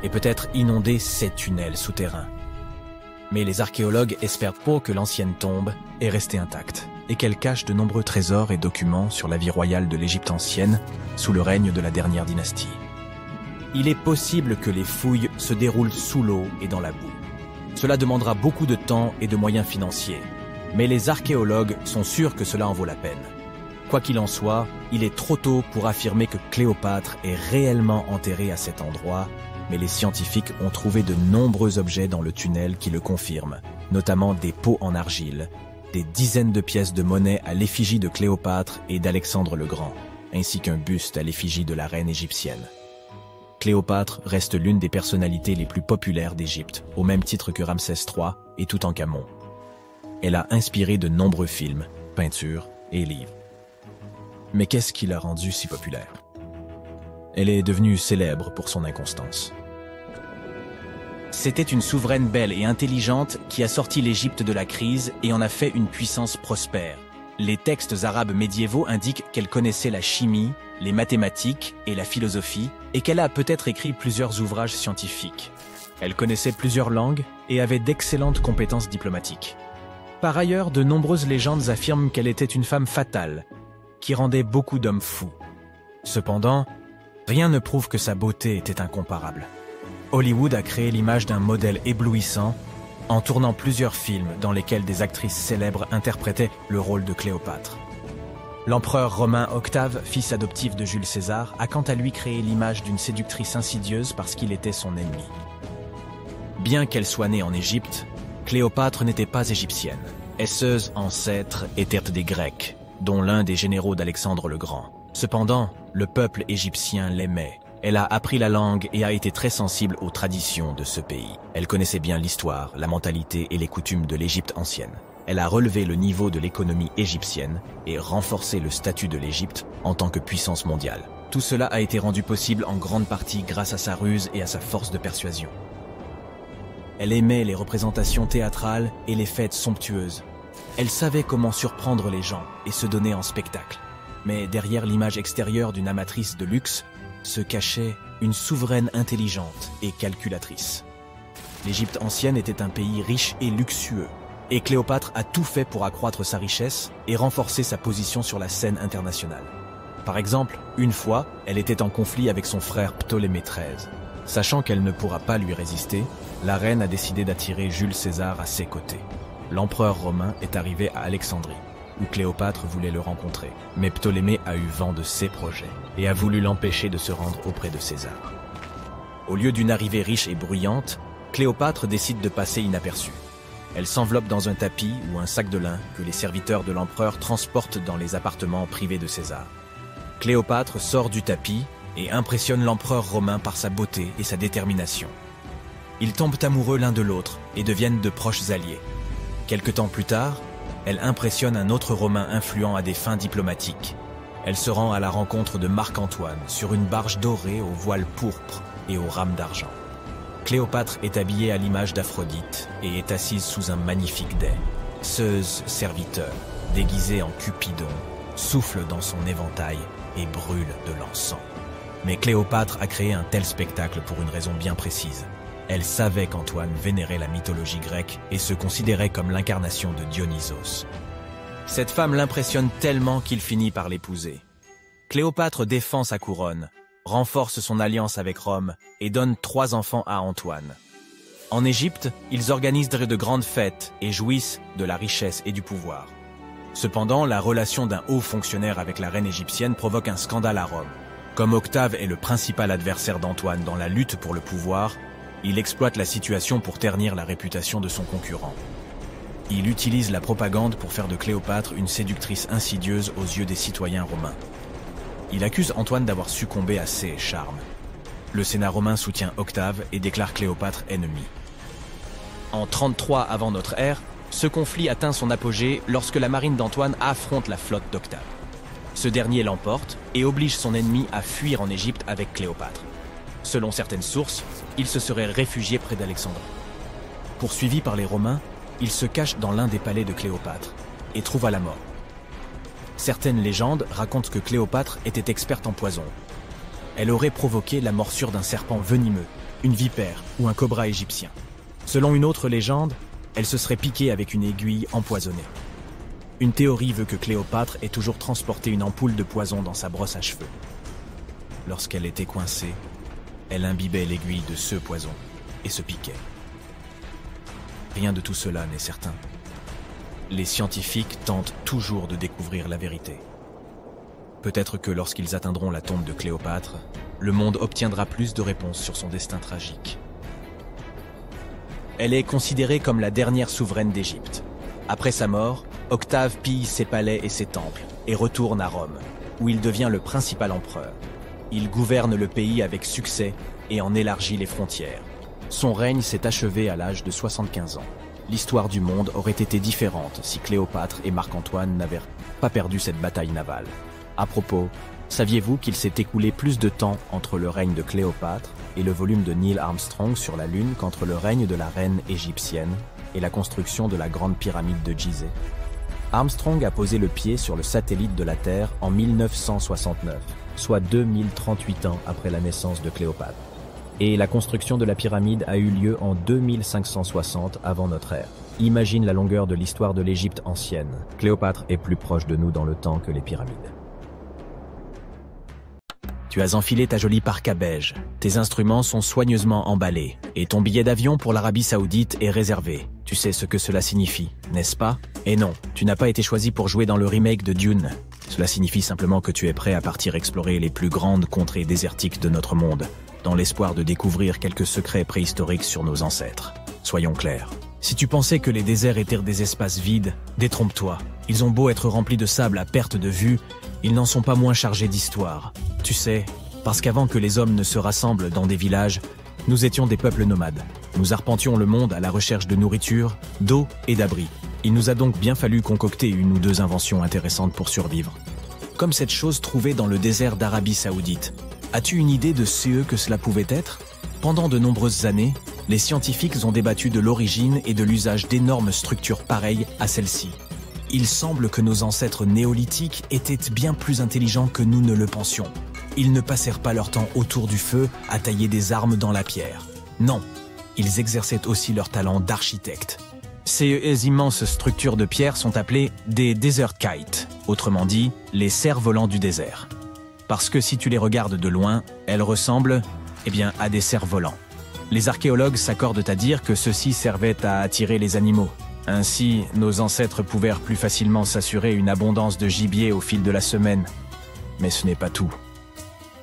et peut-être inondé ces tunnels souterrains. Mais les archéologues espèrent peu que l'ancienne tombe est restée intacte, et qu'elle cache de nombreux trésors et documents sur la vie royale de l'Égypte ancienne, sous le règne de la dernière dynastie. Il est possible que les fouilles se déroulent sous l'eau et dans la boue. Cela demandera beaucoup de temps et de moyens financiers, mais les archéologues sont sûrs que cela en vaut la peine. Quoi qu'il en soit, il est trop tôt pour affirmer que Cléopâtre est réellement enterrée à cet endroit, mais les scientifiques ont trouvé de nombreux objets dans le tunnel qui le confirment, notamment des pots en argile, des dizaines de pièces de monnaie à l'effigie de Cléopâtre et d'Alexandre le Grand, ainsi qu'un buste à l'effigie de la reine égyptienne. Cléopâtre reste l'une des personnalités les plus populaires d'Égypte, au même titre que Ramsès III et Toutankhamon. Elle a inspiré de nombreux films, peintures et livres. Mais qu'est-ce qui l'a rendue si populaire? Elle est devenue célèbre pour son inconstance. C'était une souveraine belle et intelligente qui a sorti l'Égypte de la crise et en a fait une puissance prospère. Les textes arabes médiévaux indiquent qu'elle connaissait la chimie, les mathématiques et la philosophie, et qu'elle a peut-être écrit plusieurs ouvrages scientifiques. Elle connaissait plusieurs langues et avait d'excellentes compétences diplomatiques. Par ailleurs, de nombreuses légendes affirment qu'elle était une femme fatale, qui rendait beaucoup d'hommes fous. Cependant, rien ne prouve que sa beauté était incomparable. Hollywood a créé l'image d'un modèle éblouissant en tournant plusieurs films dans lesquels des actrices célèbres interprétaient le rôle de Cléopâtre. L'empereur romain Octave, fils adoptif de Jules César, a quant à lui créé l'image d'une séductrice insidieuse parce qu'il était son ennemi. Bien qu'elle soit née en Égypte, Cléopâtre n'était pas égyptienne. Ses ancêtres étaient des Grecs, dont l'un des généraux d'Alexandre le Grand. Cependant, le peuple égyptien l'aimait. Elle a appris la langue et a été très sensible aux traditions de ce pays. Elle connaissait bien l'histoire, la mentalité et les coutumes de l'Égypte ancienne. Elle a relevé le niveau de l'économie égyptienne et renforcé le statut de l'Égypte en tant que puissance mondiale. Tout cela a été rendu possible en grande partie grâce à sa ruse et à sa force de persuasion. Elle aimait les représentations théâtrales et les fêtes somptueuses. Elle savait comment surprendre les gens et se donner en spectacle. Mais derrière l'image extérieure d'une amatrice de luxe, se cachait une souveraine intelligente et calculatrice. L'Égypte ancienne était un pays riche et luxueux, et Cléopâtre a tout fait pour accroître sa richesse et renforcer sa position sur la scène internationale. Par exemple, une fois, elle était en conflit avec son frère Ptolémée XIII. Sachant qu'elle ne pourra pas lui résister, la reine a décidé d'attirer Jules César à ses côtés. L'empereur romain est arrivé à Alexandrie, où Cléopâtre voulait le rencontrer. Mais Ptolémée a eu vent de ses projets et a voulu l'empêcher de se rendre auprès de César. Au lieu d'une arrivée riche et bruyante, Cléopâtre décide de passer inaperçue. Elle s'enveloppe dans un tapis ou un sac de lin que les serviteurs de l'empereur transportent dans les appartements privés de César. Cléopâtre sort du tapis et impressionne l'empereur romain par sa beauté et sa détermination. Ils tombent amoureux l'un de l'autre et deviennent de proches alliés. Quelque temps plus tard, elle impressionne un autre Romain influent à des fins diplomatiques. Elle se rend à la rencontre de Marc-Antoine sur une barge dorée aux voiles pourpres et aux rames d'argent. Cléopâtre est habillée à l'image d'Aphrodite et est assise sous un magnifique dais. Zeus, serviteur, déguisé en Cupidon, souffle dans son éventail et brûle de l'encens. Mais Cléopâtre a créé un tel spectacle pour une raison bien précise. Elle savait qu'Antoine vénérait la mythologie grecque et se considérait comme l'incarnation de Dionysos. Cette femme l'impressionne tellement qu'il finit par l'épouser. Cléopâtre défend sa couronne, renforce son alliance avec Rome et donne 3 enfants à Antoine. En Égypte, ils organisent de grandes fêtes et jouissent de la richesse et du pouvoir. Cependant, la relation d'un haut fonctionnaire avec la reine égyptienne provoque un scandale à Rome. Comme Octave est le principal adversaire d'Antoine dans la lutte pour le pouvoir, il exploite la situation pour ternir la réputation de son concurrent. Il utilise la propagande pour faire de Cléopâtre une séductrice insidieuse aux yeux des citoyens romains. Il accuse Antoine d'avoir succombé à ses charmes. Le Sénat romain soutient Octave et déclare Cléopâtre ennemie. En 33 avant notre ère, ce conflit atteint son apogée lorsque la marine d'Antoine affronte la flotte d'Octave. Ce dernier l'emporte et oblige son ennemi à fuir en Égypte avec Cléopâtre. Selon certaines sources, il se serait réfugié près d'Alexandrie. Poursuivi par les Romains, il se cache dans l'un des palais de Cléopâtre et trouva la mort. Certaines légendes racontent que Cléopâtre était experte en poison. Elle aurait provoqué la morsure d'un serpent venimeux, une vipère ou un cobra égyptien. Selon une autre légende, elle se serait piquée avec une aiguille empoisonnée. Une théorie veut que Cléopâtre ait toujours transporté une ampoule de poison dans sa brosse à cheveux. Lorsqu'elle était coincée, elle imbibait l'aiguille de ce poison et se piquait. Rien de tout cela n'est certain. Les scientifiques tentent toujours de découvrir la vérité. Peut-être que lorsqu'ils atteindront la tombe de Cléopâtre, le monde obtiendra plus de réponses sur son destin tragique. Elle est considérée comme la dernière souveraine d'Égypte. Après sa mort, Octave pille ses palais et ses temples et retourne à Rome, où il devient le principal empereur. Il gouverne le pays avec succès et en élargit les frontières. Son règne s'est achevé à l'âge de 75 ans. L'histoire du monde aurait été différente si Cléopâtre et Marc-Antoine n'avaient pas perdu cette bataille navale. À propos, saviez-vous qu'il s'est écoulé plus de temps entre le règne de Cléopâtre et le volume de Neil Armstrong sur la Lune qu'entre le règne de la reine égyptienne et la construction de la grande pyramide de Gizeh? Armstrong a posé le pied sur le satellite de la Terre en 1969, soit 2038 ans après la naissance de Cléopâtre. Et la construction de la pyramide a eu lieu en 2560 avant notre ère. Imagine la longueur de l'histoire de l'Égypte ancienne. Cléopâtre est plus proche de nous dans le temps que les pyramides. Tu as enfilé ta jolie parka beige, tes instruments sont soigneusement emballés, et ton billet d'avion pour l'Arabie Saoudite est réservé. Tu sais ce que cela signifie, n'est-ce pas? Et non, tu n'as pas été choisi pour jouer dans le remake de Dune. Cela signifie simplement que tu es prêt à partir explorer les plus grandes contrées désertiques de notre monde, dans l'espoir de découvrir quelques secrets préhistoriques sur nos ancêtres. Soyons clairs. Si tu pensais que les déserts étaient des espaces vides, détrompe-toi. Ils ont beau être remplis de sable à perte de vue, ils n'en sont pas moins chargés d'histoire. Tu sais, parce qu'avant que les hommes ne se rassemblent dans des villages, nous étions des peuples nomades. Nous arpentions le monde à la recherche de nourriture, d'eau et d'abri. Il nous a donc bien fallu concocter une ou deux inventions intéressantes pour survivre. Comme cette chose trouvée dans le désert d'Arabie Saoudite. As-tu une idée de ce que cela pouvait être? Pendant de nombreuses années, les scientifiques ont débattu de l'origine et de l'usage d'énormes structures pareilles à celle-ci. Il semble que nos ancêtres néolithiques étaient bien plus intelligents que nous ne le pensions. Ils ne passèrent pas leur temps autour du feu à tailler des armes dans la pierre. Non, ils exerçaient aussi leur talent d'architectes. Ces immenses structures de pierre sont appelées des desert kites, autrement dit, les cerfs-volants du désert. Parce que si tu les regardes de loin, elles ressemblent, à des cerfs-volants. Les archéologues s'accordent à dire que ceux-ci servaient à attirer les animaux. Ainsi, nos ancêtres pouvaient plus facilement s'assurer une abondance de gibier au fil de la semaine. Mais ce n'est pas tout.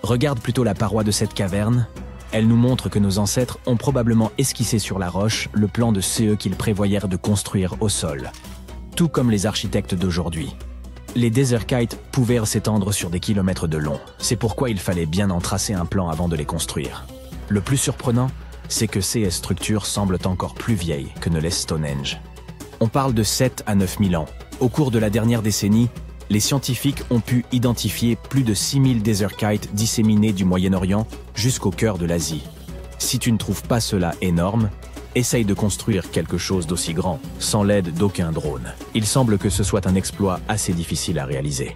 Regarde plutôt la paroi de cette caverne. Elle nous montre que nos ancêtres ont probablement esquissé sur la roche le plan de ce qu'ils prévoyèrent de construire au sol. Tout comme les architectes d'aujourd'hui. Les desert kites pouvaient s'étendre sur des kilomètres de long. C'est pourquoi il fallait bien en tracer un plan avant de les construire. Le plus surprenant, c'est que ces structures semblent encore plus vieilles que ne l'est Stonehenge. On parle de 7 à 9 000 ans. Au cours de la dernière décennie, les scientifiques ont pu identifier plus de 6000 desert kites disséminés du Moyen-Orient jusqu'au cœur de l'Asie. Si tu ne trouves pas cela énorme, essaye de construire quelque chose d'aussi grand, sans l'aide d'aucun drone. Il semble que ce soit un exploit assez difficile à réaliser.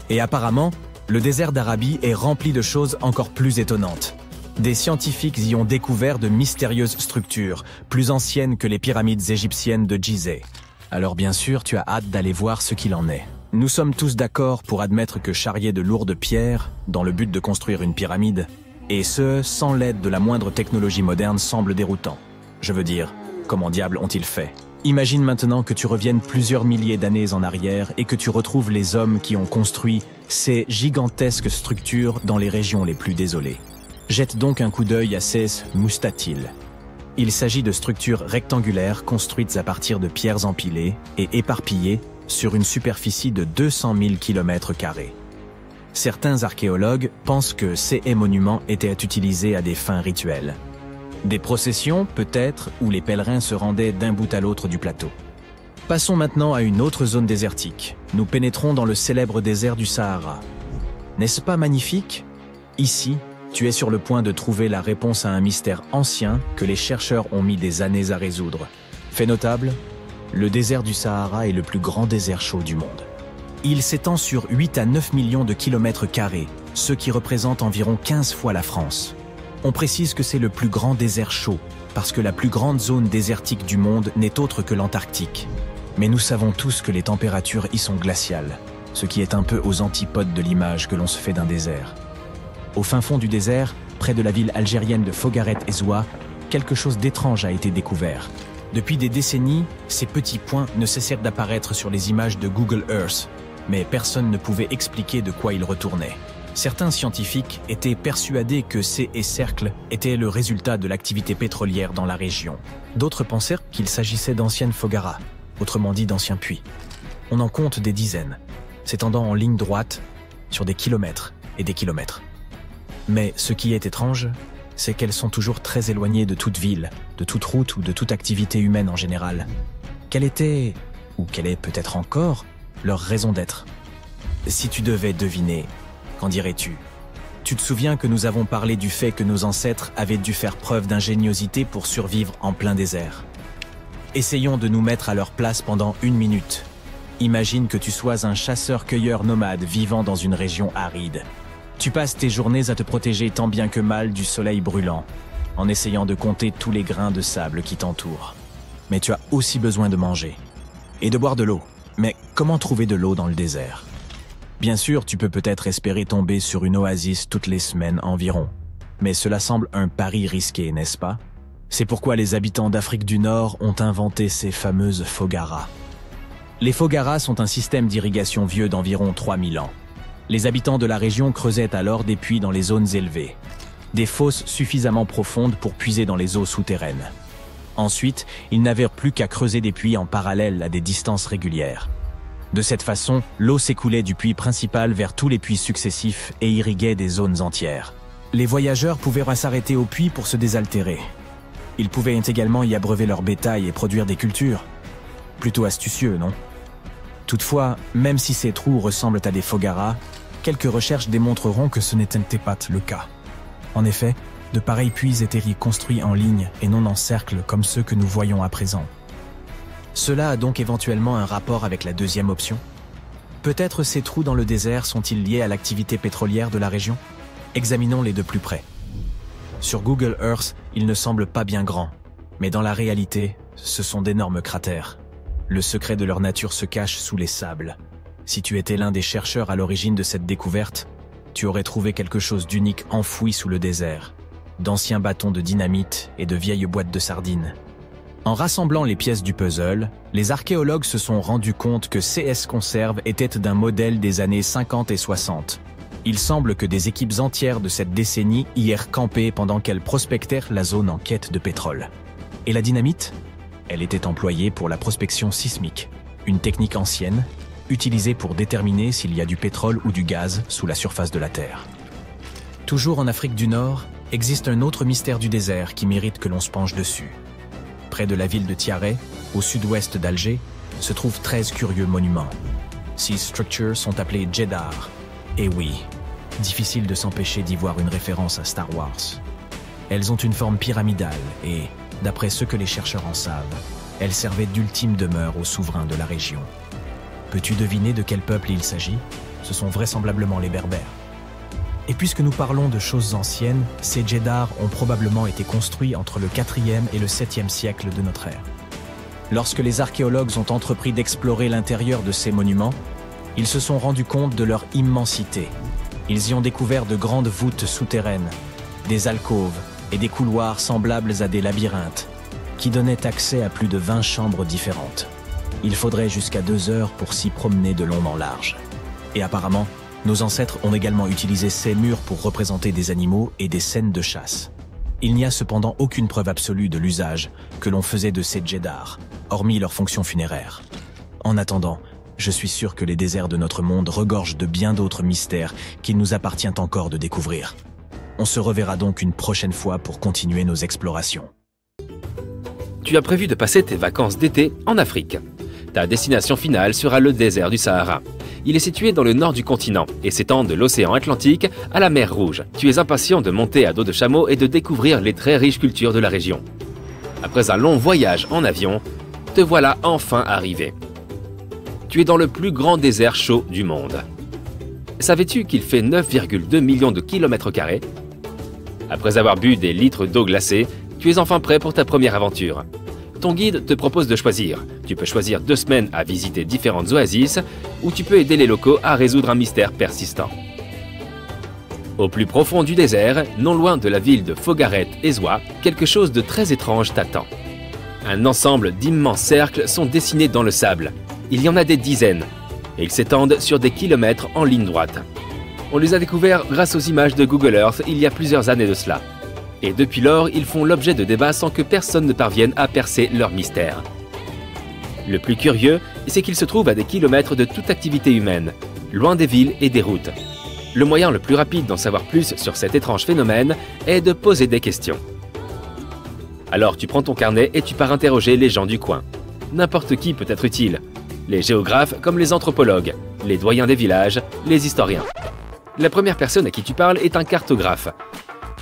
Et apparemment, le désert d'Arabie est rempli de choses encore plus étonnantes. Des scientifiques y ont découvert de mystérieuses structures, plus anciennes que les pyramides égyptiennes de Gizeh. Alors bien sûr, tu as hâte d'aller voir ce qu'il en est. Nous sommes tous d'accord pour admettre que charrier de lourdes pierres, dans le but de construire une pyramide, et ce, sans l'aide de la moindre technologie moderne, semble déroutant. Je veux dire, comment diable ont-ils fait? Imagine maintenant que tu reviennes plusieurs milliers d'années en arrière et que tu retrouves les hommes qui ont construit ces gigantesques structures dans les régions les plus désolées. Jette donc un coup d'œil à ces moustatils. Il s'agit de structures rectangulaires construites à partir de pierres empilées et éparpillées sur une superficie de 200 000 km². Certains archéologues pensent que ces monuments étaient utilisés à des fins rituelles. Des processions, peut-être, où les pèlerins se rendaient d'un bout à l'autre du plateau. Passons maintenant à une autre zone désertique. Nous pénétrons dans le célèbre désert du Sahara. N'est-ce pas magnifique? Ici, Tu es sur le point de trouver la réponse à un mystère ancien que les chercheurs ont mis des années à résoudre. Fait notable, le désert du Sahara est le plus grand désert chaud du monde. Il s'étend sur 8 à 9 millions de kilomètres carrés, ce qui représente environ 15 fois la France. On précise que c'est le plus grand désert chaud, parce que la plus grande zone désertique du monde n'est autre que l'Antarctique. Mais nous savons tous que les températures y sont glaciales, ce qui est un peu aux antipodes de l'image que l'on se fait d'un désert. Au fin fond du désert, près de la ville algérienne de Fogaret-Ezouat, quelque chose d'étrange a été découvert. Depuis des décennies, ces petits points ne cessèrent d'apparaître sur les images de Google Earth, mais personne ne pouvait expliquer de quoi ils retournaient. Certains scientifiques étaient persuadés que ces cercles étaient le résultat de l'activité pétrolière dans la région. D'autres pensèrent qu'il s'agissait d'anciennes fogaras, autrement dit d'anciens puits. On en compte des dizaines, s'étendant en ligne droite sur des kilomètres et des kilomètres. Mais ce qui est étrange, c'est qu'elles sont toujours très éloignées de toute ville, de toute route ou de toute activité humaine en général. Quelle était, ou quelle est peut-être encore, leur raison d'être? Si tu devais deviner, qu'en dirais-tu? Tu te souviens que nous avons parlé du fait que nos ancêtres avaient dû faire preuve d'ingéniosité pour survivre en plein désert. Essayons de nous mettre à leur place pendant 1 minute. Imagine que tu sois un chasseur-cueilleur nomade vivant dans une région aride. Tu passes tes journées à te protéger tant bien que mal du soleil brûlant, en essayant de compter tous les grains de sable qui t'entourent. Mais tu as aussi besoin de manger et de boire de l'eau. Mais comment trouver de l'eau dans le désert? Bien sûr, tu peux peut-être espérer tomber sur une oasis toutes les semaines environ. Mais cela semble un pari risqué, n'est-ce pas? C'est pourquoi les habitants d'Afrique du Nord ont inventé ces fameuses fogaras. Les fogaras sont un système d'irrigation vieux d'environ 3000 ans. Les habitants de la région creusaient alors des puits dans les zones élevées, des fosses suffisamment profondes pour puiser dans les eaux souterraines. Ensuite, ils n'avaient plus qu'à creuser des puits en parallèle à des distances régulières. De cette façon, l'eau s'écoulait du puits principal vers tous les puits successifs et irriguait des zones entières. Les voyageurs pouvaient s'arrêter au puits pour se désaltérer. Ils pouvaient également y abreuver leur bétail et produire des cultures. Plutôt astucieux, non? Toutefois, même si ces trous ressemblent à des fogaras, quelques recherches démontreront que ce n'était pas le cas. En effet, de pareils puits étaient construits en ligne et non en cercle comme ceux que nous voyons à présent. Cela a donc éventuellement un rapport avec la deuxième option? Peut-être ces trous dans le désert sont-ils liés à l'activité pétrolière de la région? Examinons-les de plus près. Sur Google Earth, ils ne semblent pas bien grands, mais dans la réalité, ce sont d'énormes cratères. Le secret de leur nature se cache sous les sables. Si tu étais l'un des chercheurs à l'origine de cette découverte, tu aurais trouvé quelque chose d'unique enfoui sous le désert. D'anciens bâtons de dynamite et de vieilles boîtes de sardines. En rassemblant les pièces du puzzle, les archéologues se sont rendus compte que CS Conserve était d'un modèle des années 50 et 60. Il semble que des équipes entières de cette décennie y aient campé pendant qu'elles prospectèrent la zone en quête de pétrole. Et la dynamite? Elle était employée pour la prospection sismique, une technique ancienne, utilisée pour déterminer s'il y a du pétrole ou du gaz sous la surface de la Terre. Toujours en Afrique du Nord, existe un autre mystère du désert qui mérite que l'on se penche dessus. Près de la ville de Tiaret, au sud-ouest d'Alger, se trouvent 13 curieux monuments. Ces structures sont appelées Djedar. Et oui, difficile de s'empêcher d'y voir une référence à Star Wars. Elles ont une forme pyramidale et, d'après ce que les chercheurs en savent, elles servaient d'ultime demeure aux souverains de la région. Peux-tu deviner de quel peuple il s'agit? Ce sont vraisemblablement les Berbères. Et puisque nous parlons de choses anciennes, ces Djedar ont probablement été construits entre le 4e et le 7e siècle de notre ère. Lorsque les archéologues ont entrepris d'explorer l'intérieur de ces monuments, ils se sont rendus compte de leur immensité. Ils y ont découvert de grandes voûtes souterraines, des alcôves et des couloirs semblables à des labyrinthes, qui donnaient accès à plus de 20 chambres différentes. Il faudrait jusqu'à 2 heures pour s'y promener de long en large. Et apparemment, nos ancêtres ont également utilisé ces murs pour représenter des animaux et des scènes de chasse. Il n'y a cependant aucune preuve absolue de l'usage que l'on faisait de ces Djedar, hormis leur fonction funéraire. En attendant, je suis sûr que les déserts de notre monde regorgent de bien d'autres mystères qu'il nous appartient encore de découvrir. On se reverra donc une prochaine fois pour continuer nos explorations. Tu as prévu de passer tes vacances d'été en Afrique. Ta destination finale sera le désert du Sahara. Il est situé dans le nord du continent et s'étend de l'océan Atlantique à la mer Rouge. Tu es impatient de monter à dos de chameau et de découvrir les très riches cultures de la région. Après un long voyage en avion, te voilà enfin arrivé. Tu es dans le plus grand désert chaud du monde. Savais-tu qu'il fait 9,2 millions de kilomètres carrés? Après avoir bu des litres d'eau glacée, tu es enfin prêt pour ta première aventure. Ton guide te propose de choisir. Tu peux choisir 2 semaines à visiter différentes oasis ou tu peux aider les locaux à résoudre un mystère persistant. Au plus profond du désert, non loin de la ville de Fogareth-Ezwa, quelque chose de très étrange t'attend. Un ensemble d'immenses cercles sont dessinés dans le sable. Il y en a des dizaines et ils s'étendent sur des kilomètres en ligne droite. On les a découverts grâce aux images de Google Earth il y a plusieurs années de cela. Et depuis lors, ils font l'objet de débats sans que personne ne parvienne à percer leur mystère. Le plus curieux, c'est qu'ils se trouvent à des kilomètres de toute activité humaine, loin des villes et des routes. Le moyen le plus rapide d'en savoir plus sur cet étrange phénomène est de poser des questions. Alors tu prends ton carnet et tu pars interroger les gens du coin. N'importe qui peut être utile. Les géographes comme les anthropologues, les doyens des villages, les historiens. La première personne à qui tu parles est un cartographe.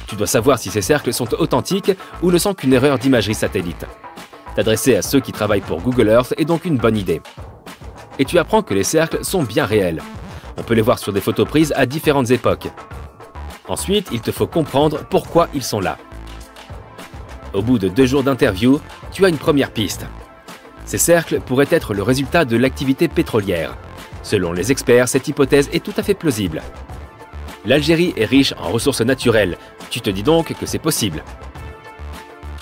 Tu dois savoir si ces cercles sont authentiques ou ne sont qu'une erreur d'imagerie satellite. T'adresser à ceux qui travaillent pour Google Earth est donc une bonne idée. Et tu apprends que les cercles sont bien réels. On peut les voir sur des photos prises à différentes époques. Ensuite, il te faut comprendre pourquoi ils sont là. Au bout de 2 jours d'interview, tu as une première piste. Ces cercles pourraient être le résultat de l'activité pétrolière. Selon les experts, cette hypothèse est tout à fait plausible. L'Algérie est riche en ressources naturelles, tu te dis donc que c'est possible.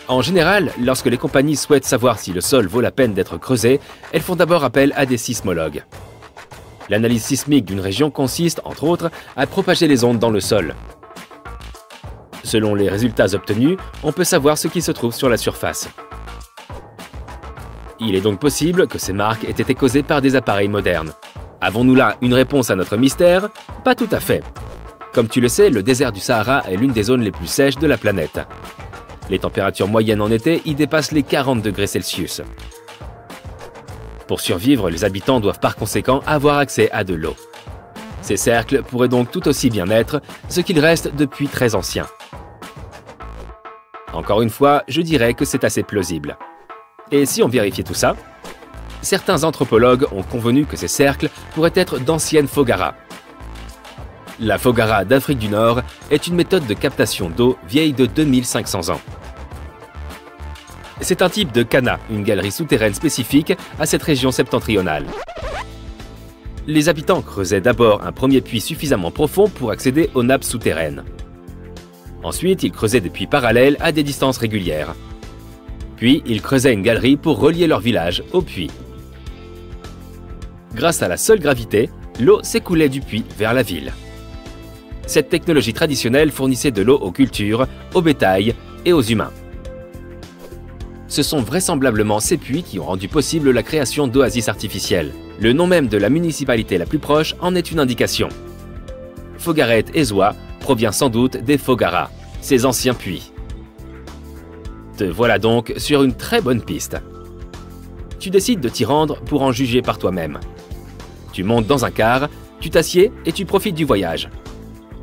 En général, lorsque les compagnies souhaitent savoir si le sol vaut la peine d'être creusé, elles font d'abord appel à des sismologues. L'analyse sismique d'une région consiste, entre autres, à propager les ondes dans le sol. Selon les résultats obtenus, on peut savoir ce qui se trouve sur la surface. Il est donc possible que ces marques aient été causées par des appareils modernes. Avons-nous là une réponse à notre mystère? Pas tout à fait. Comme tu le sais, le désert du Sahara est l'une des zones les plus sèches de la planète. Les températures moyennes en été y dépassent les 40 degrés Celsius. Pour survivre, les habitants doivent par conséquent avoir accès à de l'eau. Ces cercles pourraient donc tout aussi bien être ce qu'ils restent depuis très anciens. Encore une fois, je dirais que c'est assez plausible. Et si on vérifiait tout ça? Certains anthropologues ont convenu que ces cercles pourraient être d'anciennes fogaras. La fogara d'Afrique du Nord est une méthode de captation d'eau vieille de 2500 ans. C'est un type de kana, une galerie souterraine spécifique à cette région septentrionale. Les habitants creusaient d'abord un premier puits suffisamment profond pour accéder aux nappes souterraines. Ensuite, ils creusaient des puits parallèles à des distances régulières. Puis, ils creusaient une galerie pour relier leur village au puits. Grâce à la seule gravité, l'eau s'écoulait du puits vers la ville. Cette technologie traditionnelle fournissait de l'eau aux cultures, au bétail et aux humains. Ce sont vraisemblablement ces puits qui ont rendu possible la création d'oasis artificielles. Le nom même de la municipalité la plus proche en est une indication. Fogareth-Ezwa provient sans doute des Fogaras, ces anciens puits. Te voilà donc sur une très bonne piste. Tu décides de t'y rendre pour en juger par toi-même. Tu montes dans un car, tu t'assieds et tu profites du voyage.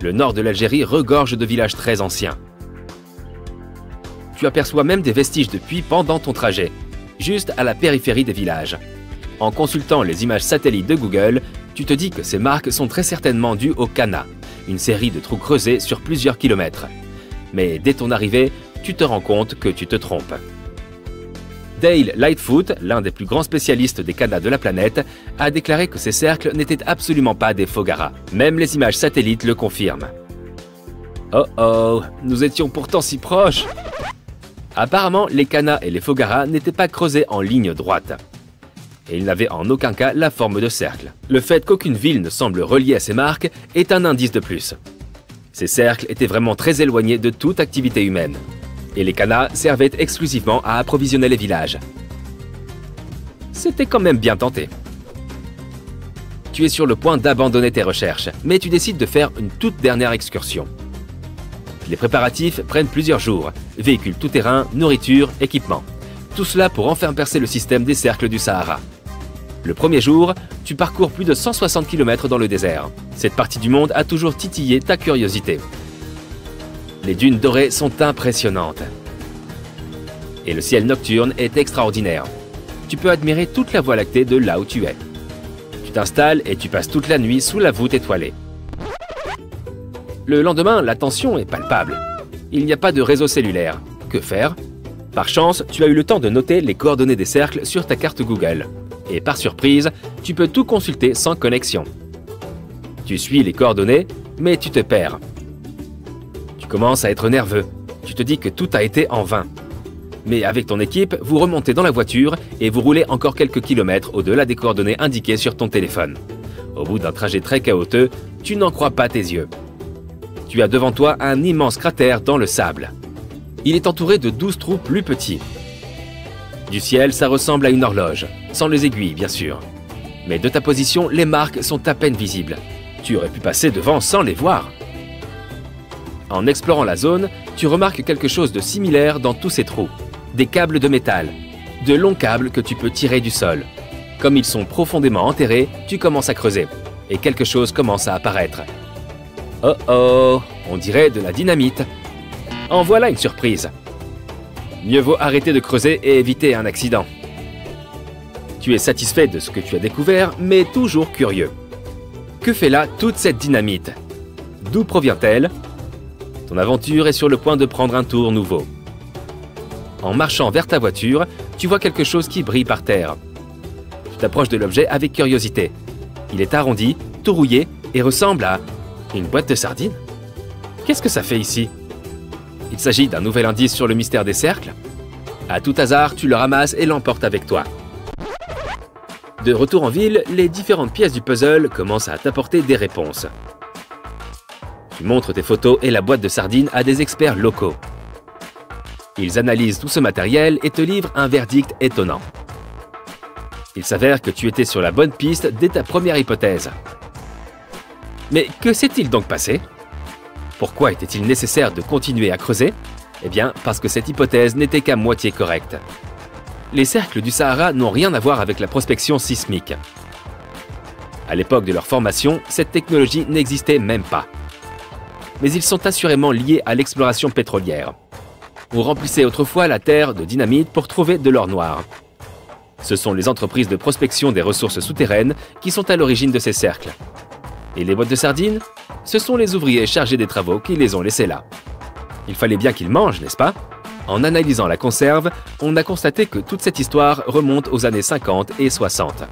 Le nord de l'Algérie regorge de villages très anciens. Tu aperçois même des vestiges de puits pendant ton trajet, juste à la périphérie des villages. En consultant les images satellites de Google, tu te dis que ces marques sont très certainement dues au kana, une série de trous creusés sur plusieurs kilomètres. Mais dès ton arrivée, tu te rends compte que tu te trompes. Dale Lightfoot, l'un des plus grands spécialistes des kanas de la planète, a déclaré que ces cercles n'étaient absolument pas des fogaras. Même les images satellites le confirment. Oh oh, nous étions pourtant si proches! Apparemment, les kanas et les fogaras n'étaient pas creusés en ligne droite. Et ils n'avaient en aucun cas la forme de cercle. Le fait qu'aucune ville ne semble reliée à ces marques est un indice de plus. Ces cercles étaient vraiment très éloignés de toute activité humaine. Et les kanas servaient exclusivement à approvisionner les villages. C'était quand même bien tenté. Tu es sur le point d'abandonner tes recherches, mais tu décides de faire une toute dernière excursion. Les préparatifs prennent plusieurs jours. Véhicules tout-terrain, nourriture, équipement. Tout cela pour enfin percer le système des cercles du Sahara. Le premier jour, tu parcours plus de 160 km dans le désert. Cette partie du monde a toujours titillé ta curiosité. Les dunes dorées sont impressionnantes. Et le ciel nocturne est extraordinaire. Tu peux admirer toute la Voie lactée de là où tu es. Tu t'installes et tu passes toute la nuit sous la voûte étoilée. Le lendemain, la tension est palpable. Il n'y a pas de réseau cellulaire. Que faire? Par chance, tu as eu le temps de noter les coordonnées des cercles sur ta carte Google. Et par surprise, tu peux tout consulter sans connexion. Tu suis les coordonnées, mais tu te perds. Tu commences à être nerveux. Tu te dis que tout a été en vain. Mais avec ton équipe, vous remontez dans la voiture et vous roulez encore quelques kilomètres au-delà des coordonnées indiquées sur ton téléphone. Au bout d'un trajet très chaotique, tu n'en crois pas tes yeux. Tu as devant toi un immense cratère dans le sable. Il est entouré de 12 trous plus petits. Du ciel, ça ressemble à une horloge, sans les aiguilles bien sûr. Mais de ta position, les marques sont à peine visibles. Tu aurais pu passer devant sans les voir. En explorant la zone, tu remarques quelque chose de similaire dans tous ces trous. Des câbles de métal, de longs câbles que tu peux tirer du sol. Comme ils sont profondément enterrés, tu commences à creuser, et quelque chose commence à apparaître. Oh oh, on dirait de la dynamite. En voilà une surprise. Mieux vaut arrêter de creuser et éviter un accident. Tu es satisfait de ce que tu as découvert, mais toujours curieux. Que fait là toute cette dynamite? D'où provient-elle? Ton aventure est sur le point de prendre un tour nouveau. En marchant vers ta voiture, tu vois quelque chose qui brille par terre. Tu t'approches de l'objet avec curiosité. Il est arrondi, tout rouillé et ressemble à une boîte de sardines. Qu'est-ce que ça fait ici? Il s'agit d'un nouvel indice sur le mystère des cercles. À tout hasard, tu le ramasses et l'emportes avec toi. De retour en ville, les différentes pièces du puzzle commencent à t'apporter des réponses. Tu montres tes photos et la boîte de sardines à des experts locaux. Ils analysent tout ce matériel et te livrent un verdict étonnant. Il s'avère que tu étais sur la bonne piste dès ta première hypothèse. Mais que s'est-il donc passé? Pourquoi était-il nécessaire de continuer à creuser? Eh bien, parce que cette hypothèse n'était qu'à moitié correcte. Les cercles du Sahara n'ont rien à voir avec la prospection sismique. À l'époque de leur formation, cette technologie n'existait même pas. Mais ils sont assurément liés à l'exploration pétrolière. On remplissait autrefois la terre de dynamite pour trouver de l'or noir. Ce sont les entreprises de prospection des ressources souterraines qui sont à l'origine de ces cercles. Et les boîtes de sardines? Ce sont les ouvriers chargés des travaux qui les ont laissés là. Il fallait bien qu'ils mangent, n'est-ce pas? En analysant la conserve, on a constaté que toute cette histoire remonte aux années 50 et 60.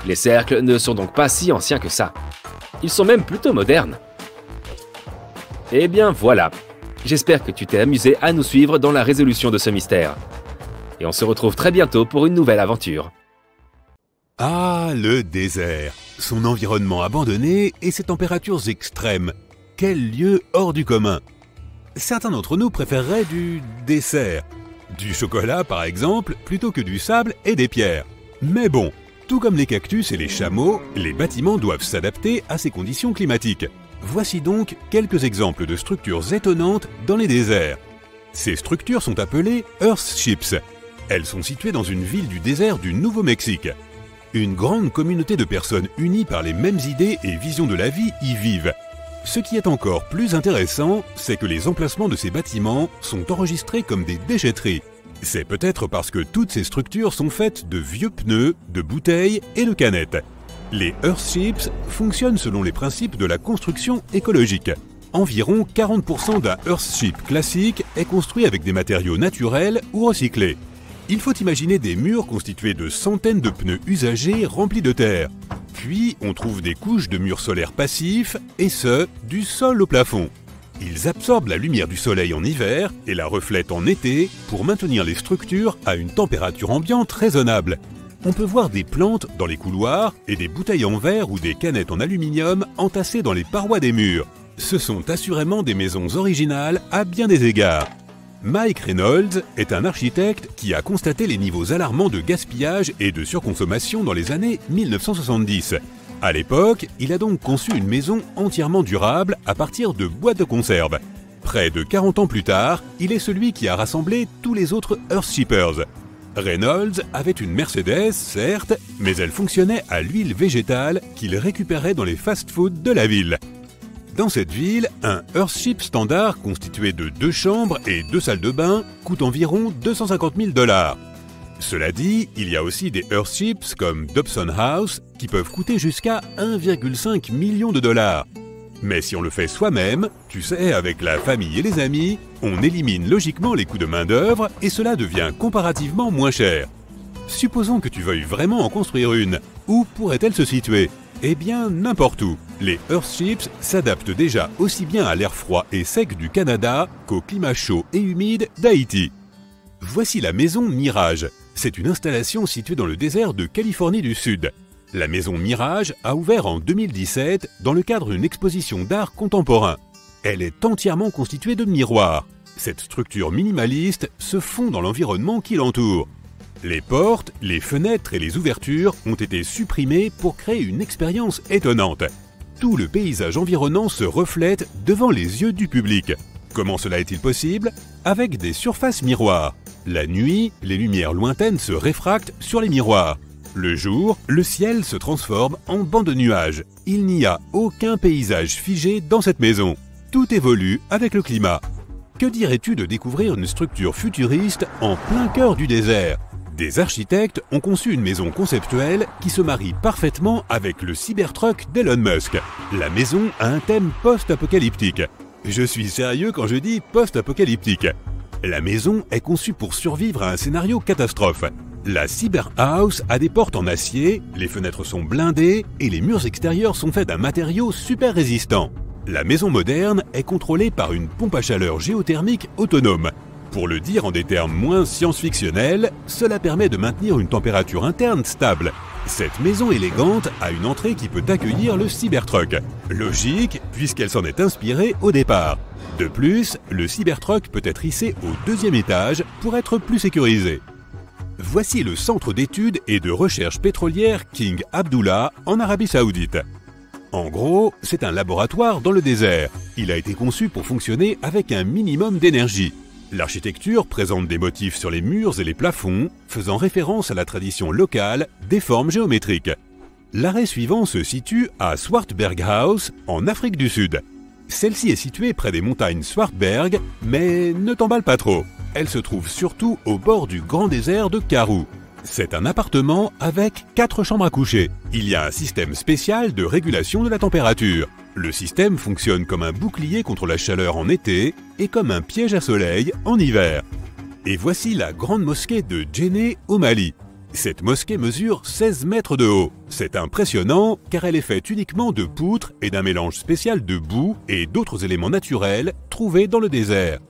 Les cercles ne sont donc pas si anciens que ça. Ils sont même plutôt modernes. Eh bien voilà. J'espère que tu t'es amusé à nous suivre dans la résolution de ce mystère. Et on se retrouve très bientôt pour une nouvelle aventure. Ah, le désert! Son environnement abandonné et ses températures extrêmes. Quel lieu hors du commun! Certains d'entre nous préféreraient du dessert. Du chocolat, par exemple, plutôt que du sable et des pierres. Mais bon, tout comme les cactus et les chameaux, les bâtiments doivent s'adapter à ces conditions climatiques. Voici donc quelques exemples de structures étonnantes dans les déserts. Ces structures sont appelées Earthships. Elles sont situées dans une ville du désert du Nouveau-Mexique. Une grande communauté de personnes unies par les mêmes idées et visions de la vie y vivent. Ce qui est encore plus intéressant, c'est que les emplacements de ces bâtiments sont enregistrés comme des déchetteries. C'est peut-être parce que toutes ces structures sont faites de vieux pneus, de bouteilles et de canettes. Les Earthships fonctionnent selon les principes de la construction écologique. Environ 40% d'un Earthship classique est construit avec des matériaux naturels ou recyclés. Il faut imaginer des murs constitués de centaines de pneus usagés remplis de terre. Puis, on trouve des couches de murs solaires passifs, et ce, du sol au plafond. Ils absorbent la lumière du soleil en hiver et la reflètent en été pour maintenir les structures à une température ambiante raisonnable. On peut voir des plantes dans les couloirs et des bouteilles en verre ou des canettes en aluminium entassées dans les parois des murs. Ce sont assurément des maisons originales à bien des égards. Mike Reynolds est un architecte qui a constaté les niveaux alarmants de gaspillage et de surconsommation dans les années 1970. À l'époque, il a donc conçu une maison entièrement durable à partir de boîtes de conserve. Près de 40 ans plus tard, il est celui qui a rassemblé tous les autres Earthshippers. Reynolds avait une Mercedes, certes, mais elle fonctionnait à l'huile végétale qu'il récupérait dans les fast-foods de la ville. Dans cette ville, un Earthship standard constitué de 2 chambres et 2 salles de bain coûte environ 250 000 $. Cela dit, il y a aussi des Earthships comme Dobson House qui peuvent coûter jusqu'à 1,5 million de $. Mais si on le fait soi-même, tu sais, avec la famille et les amis, on élimine logiquement les coûts de main-d'œuvre et cela devient comparativement moins cher. Supposons que tu veuilles vraiment en construire une. Où pourrait-elle se situer? Eh bien, n'importe où. Les Earthships s'adaptent déjà aussi bien à l'air froid et sec du Canada qu'au climat chaud et humide d'Haïti. Voici la maison Mirage. C'est une installation située dans le désert de Californie du Sud. La maison Mirage a ouvert en 2017 dans le cadre d'une exposition d'art contemporain. Elle est entièrement constituée de miroirs. Cette structure minimaliste se fond dans l'environnement qui l'entoure. Les portes, les fenêtres et les ouvertures ont été supprimées pour créer une expérience étonnante. Tout le paysage environnant se reflète devant les yeux du public. Comment cela est-il possible? Avec des surfaces miroirs. La nuit, les lumières lointaines se réfractent sur les miroirs. Le jour, le ciel se transforme en banc de nuages. Il n'y a aucun paysage figé dans cette maison. Tout évolue avec le climat. Que dirais-tu de découvrir une structure futuriste en plein cœur du désert? Des architectes ont conçu une maison conceptuelle qui se marie parfaitement avec le Cybertruck d'Elon Musk. La maison a un thème post-apocalyptique. Je suis sérieux quand je dis post-apocalyptique. La maison est conçue pour survivre à un scénario catastrophe. La Cyber House a des portes en acier, les fenêtres sont blindées et les murs extérieurs sont faits d'un matériau super résistant. La maison moderne est contrôlée par une pompe à chaleur géothermique autonome. Pour le dire en des termes moins science-fictionnels, cela permet de maintenir une température interne stable. Cette maison élégante a une entrée qui peut accueillir le Cybertruck. Logique, puisqu'elle s'en est inspirée au départ. De plus, le Cybertruck peut être hissé au 2e étage pour être plus sécurisé. Voici le centre d'études et de recherche pétrolière King Abdullah en Arabie Saoudite. En gros, c'est un laboratoire dans le désert. Il a été conçu pour fonctionner avec un minimum d'énergie. L'architecture présente des motifs sur les murs et les plafonds, faisant référence à la tradition locale des formes géométriques. L'arrêt suivant se situe à Swartberg House, en Afrique du Sud. Celle-ci est située près des montagnes Swartberg, mais ne t'emballe pas trop. Elle se trouve surtout au bord du grand désert de Karoo. C'est un appartement avec 4 chambres à coucher. Il y a un système spécial de régulation de la température. Le système fonctionne comme un bouclier contre la chaleur en été et comme un piège à soleil en hiver. Et voici la grande mosquée de Djenné au Mali. Cette mosquée mesure 16 mètres de haut. C'est impressionnant car elle est faite uniquement de poutres et d'un mélange spécial de boue et d'autres éléments naturels trouvés dans le désert.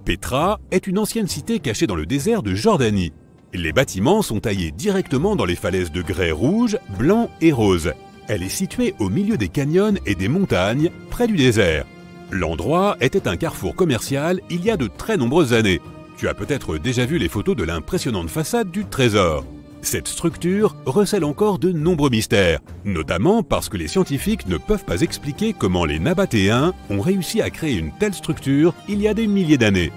Petra est une ancienne cité cachée dans le désert de Jordanie. Les bâtiments sont taillés directement dans les falaises de grès rouge, blanc et rose. Elle est située au milieu des canyons et des montagnes, près du désert. L'endroit était un carrefour commercial il y a de très nombreuses années. Tu as peut-être déjà vu les photos de l'impressionnante façade du trésor. Cette structure recèle encore de nombreux mystères, notamment parce que les scientifiques ne peuvent pas expliquer comment les Nabatéens ont réussi à créer une telle structure il y a des milliers d'années.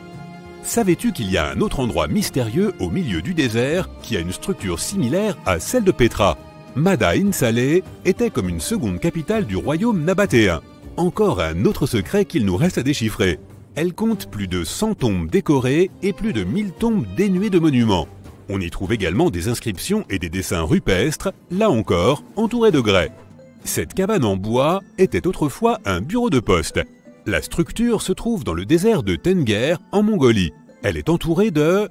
Savais-tu qu'il y a un autre endroit mystérieux au milieu du désert qui a une structure similaire à celle de Petra? Madain Saleh était comme une seconde capitale du royaume nabatéen. Encore un autre secret qu'il nous reste à déchiffrer. Elle compte plus de 100 tombes décorées et plus de 1000 tombes dénuées de monuments. On y trouve également des inscriptions et des dessins rupestres, là encore entourés de grès. Cette cabane en bois était autrefois un bureau de poste. La structure se trouve dans le désert de Tenger, en Mongolie. Elle est entourée de...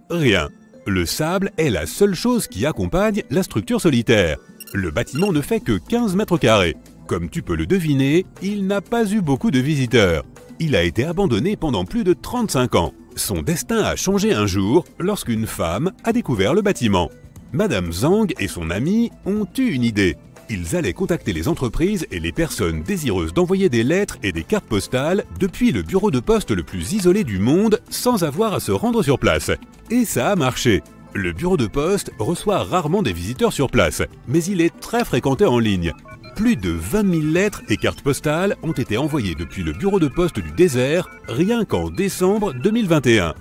rien. Le sable est la seule chose qui accompagne la structure solitaire. Le bâtiment ne fait que 15 mètres carrés. Comme tu peux le deviner, il n'a pas eu beaucoup de visiteurs. Il a été abandonné pendant plus de 35 ans. Son destin a changé un jour lorsqu'une femme a découvert le bâtiment. Madame Zhang et son ami ont eu une idée. Ils allaient contacter les entreprises et les personnes désireuses d'envoyer des lettres et des cartes postales depuis le bureau de poste le plus isolé du monde sans avoir à se rendre sur place. Et ça a marché. Le bureau de poste reçoit rarement des visiteurs sur place, mais il est très fréquenté en ligne. Plus de 20 000 lettres et cartes postales ont été envoyées depuis le bureau de poste du désert rien qu'en décembre 2021.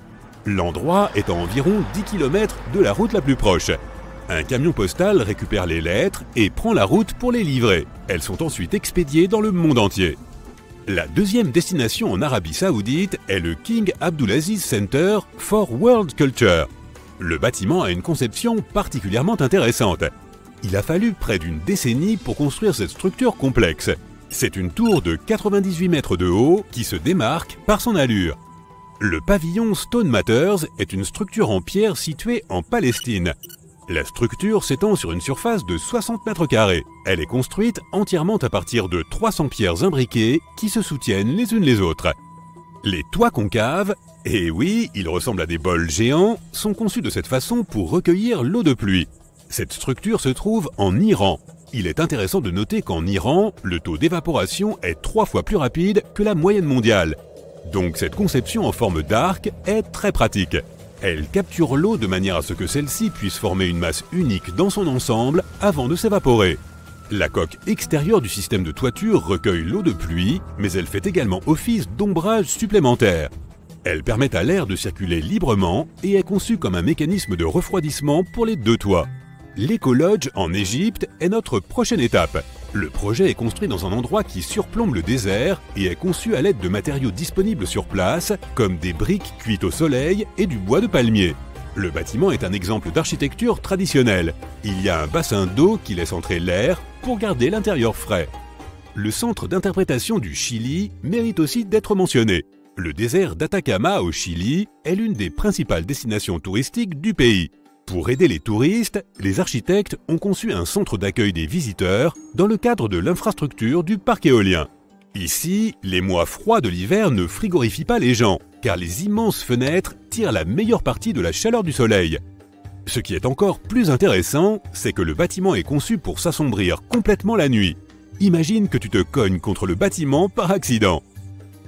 L'endroit est à environ 10 km de la route la plus proche. Un camion postal récupère les lettres et prend la route pour les livrer. Elles sont ensuite expédiées dans le monde entier. La deuxième destination en Arabie Saoudite est le King Abdulaziz Center for World Culture. Le bâtiment a une conception particulièrement intéressante. Il a fallu près d'une décennie pour construire cette structure complexe. C'est une tour de 98 mètres de haut qui se démarque par son allure. Le pavillon Stone Matters est une structure en pierre située en Palestine. La structure s'étend sur une surface de 60 mètres carrés. Elle est construite entièrement à partir de 300 pierres imbriquées qui se soutiennent les unes les autres. Les toits concaves, et oui, ils ressemblent à des bols géants, sont conçus de cette façon pour recueillir l'eau de pluie. Cette structure se trouve en Iran. Il est intéressant de noter qu'en Iran, le taux d'évaporation est 3 fois plus rapide que la moyenne mondiale. Donc cette conception en forme d'arc est très pratique. Elle capture l'eau de manière à ce que celle-ci puisse former une masse unique dans son ensemble avant de s'évaporer. La coque extérieure du système de toiture recueille l'eau de pluie, mais elle fait également office d'ombrage supplémentaire. Elle permet à l'air de circuler librement et est conçue comme un mécanisme de refroidissement pour les deux toits. L'Eco-Lodge en Égypte est notre prochaine étape. Le projet est construit dans un endroit qui surplombe le désert et est conçu à l'aide de matériaux disponibles sur place, comme des briques cuites au soleil et du bois de palmier. Le bâtiment est un exemple d'architecture traditionnelle. Il y a un bassin d'eau qui laisse entrer l'air pour garder l'intérieur frais. Le centre d'interprétation du Chili mérite aussi d'être mentionné. Le désert d'Atacama au Chili est l'une des principales destinations touristiques du pays. Pour aider les touristes, les architectes ont conçu un centre d'accueil des visiteurs dans le cadre de l'infrastructure du parc éolien. Ici, les mois froids de l'hiver ne frigorifient pas les gens, car les immenses fenêtres tirent la meilleure partie de la chaleur du soleil. Ce qui est encore plus intéressant, c'est que le bâtiment est conçu pour s'assombrir complètement la nuit. Imagine que tu te cognes contre le bâtiment par accident.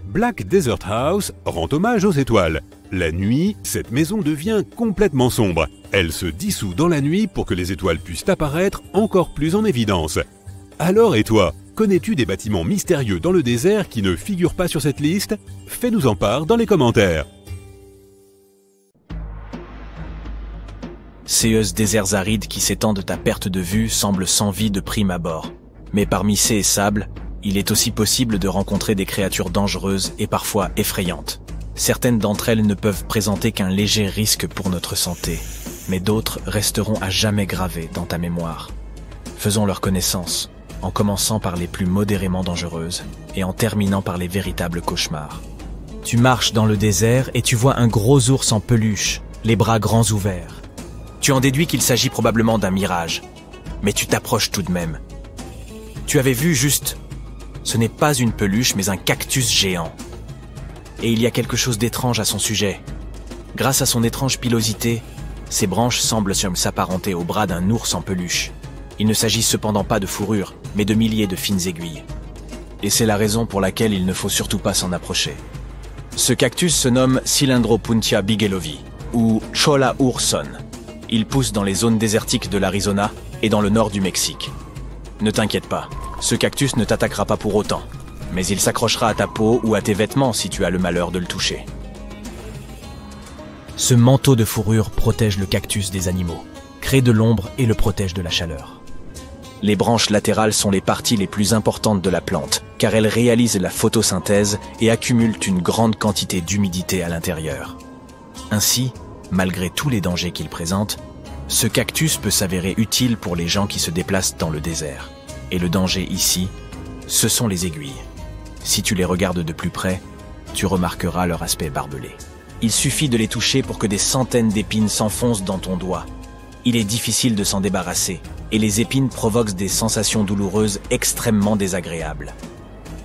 Black Desert House rend hommage aux étoiles. La nuit, cette maison devient complètement sombre. Elle se dissout dans la nuit pour que les étoiles puissent apparaître encore plus en évidence. Alors et toi, connais-tu des bâtiments mystérieux dans le désert qui ne figurent pas sur cette liste? Fais-nous en part dans les commentaires. Ces déserts arides qui s'étendent à perte de vue semblent sans vie de prime abord. Mais parmi ces sables, il est aussi possible de rencontrer des créatures dangereuses et parfois effrayantes. Certaines d'entre elles ne peuvent présenter qu'un léger risque pour notre santé, mais d'autres resteront à jamais gravées dans ta mémoire. Faisons leur connaissance, en commençant par les plus modérément dangereuses et en terminant par les véritables cauchemars. Tu marches dans le désert et tu vois un gros ours en peluche, les bras grands ouverts. Tu en déduis qu'il s'agit probablement d'un mirage, mais tu t'approches tout de même. Tu avais vu juste... Ce n'est pas une peluche, mais un cactus géant. Et il y a quelque chose d'étrange à son sujet. Grâce à son étrange pilosité, ses branches semblent s'apparenter aux bras d'un ours en peluche. Il ne s'agit cependant pas de fourrure, mais de milliers de fines aiguilles. Et c'est la raison pour laquelle il ne faut surtout pas s'en approcher. Ce cactus se nomme Cylindropuntia bigelovi, ou Cholla urson. Il pousse dans les zones désertiques de l'Arizona et dans le nord du Mexique. Ne t'inquiète pas, ce cactus ne t'attaquera pas pour autant, mais il s'accrochera à ta peau ou à tes vêtements si tu as le malheur de le toucher. Ce manteau de fourrure protège le cactus des animaux, crée de l'ombre et le protège de la chaleur. Les branches latérales sont les parties les plus importantes de la plante, car elles réalisent la photosynthèse et accumulent une grande quantité d'humidité à l'intérieur. Ainsi, malgré tous les dangers qu'il présente, ce cactus peut s'avérer utile pour les gens qui se déplacent dans le désert. Et le danger ici, ce sont les aiguilles. Si tu les regardes de plus près, tu remarqueras leur aspect barbelé. Il suffit de les toucher pour que des centaines d'épines s'enfoncent dans ton doigt. Il est difficile de s'en débarrasser, et les épines provoquent des sensations douloureuses extrêmement désagréables.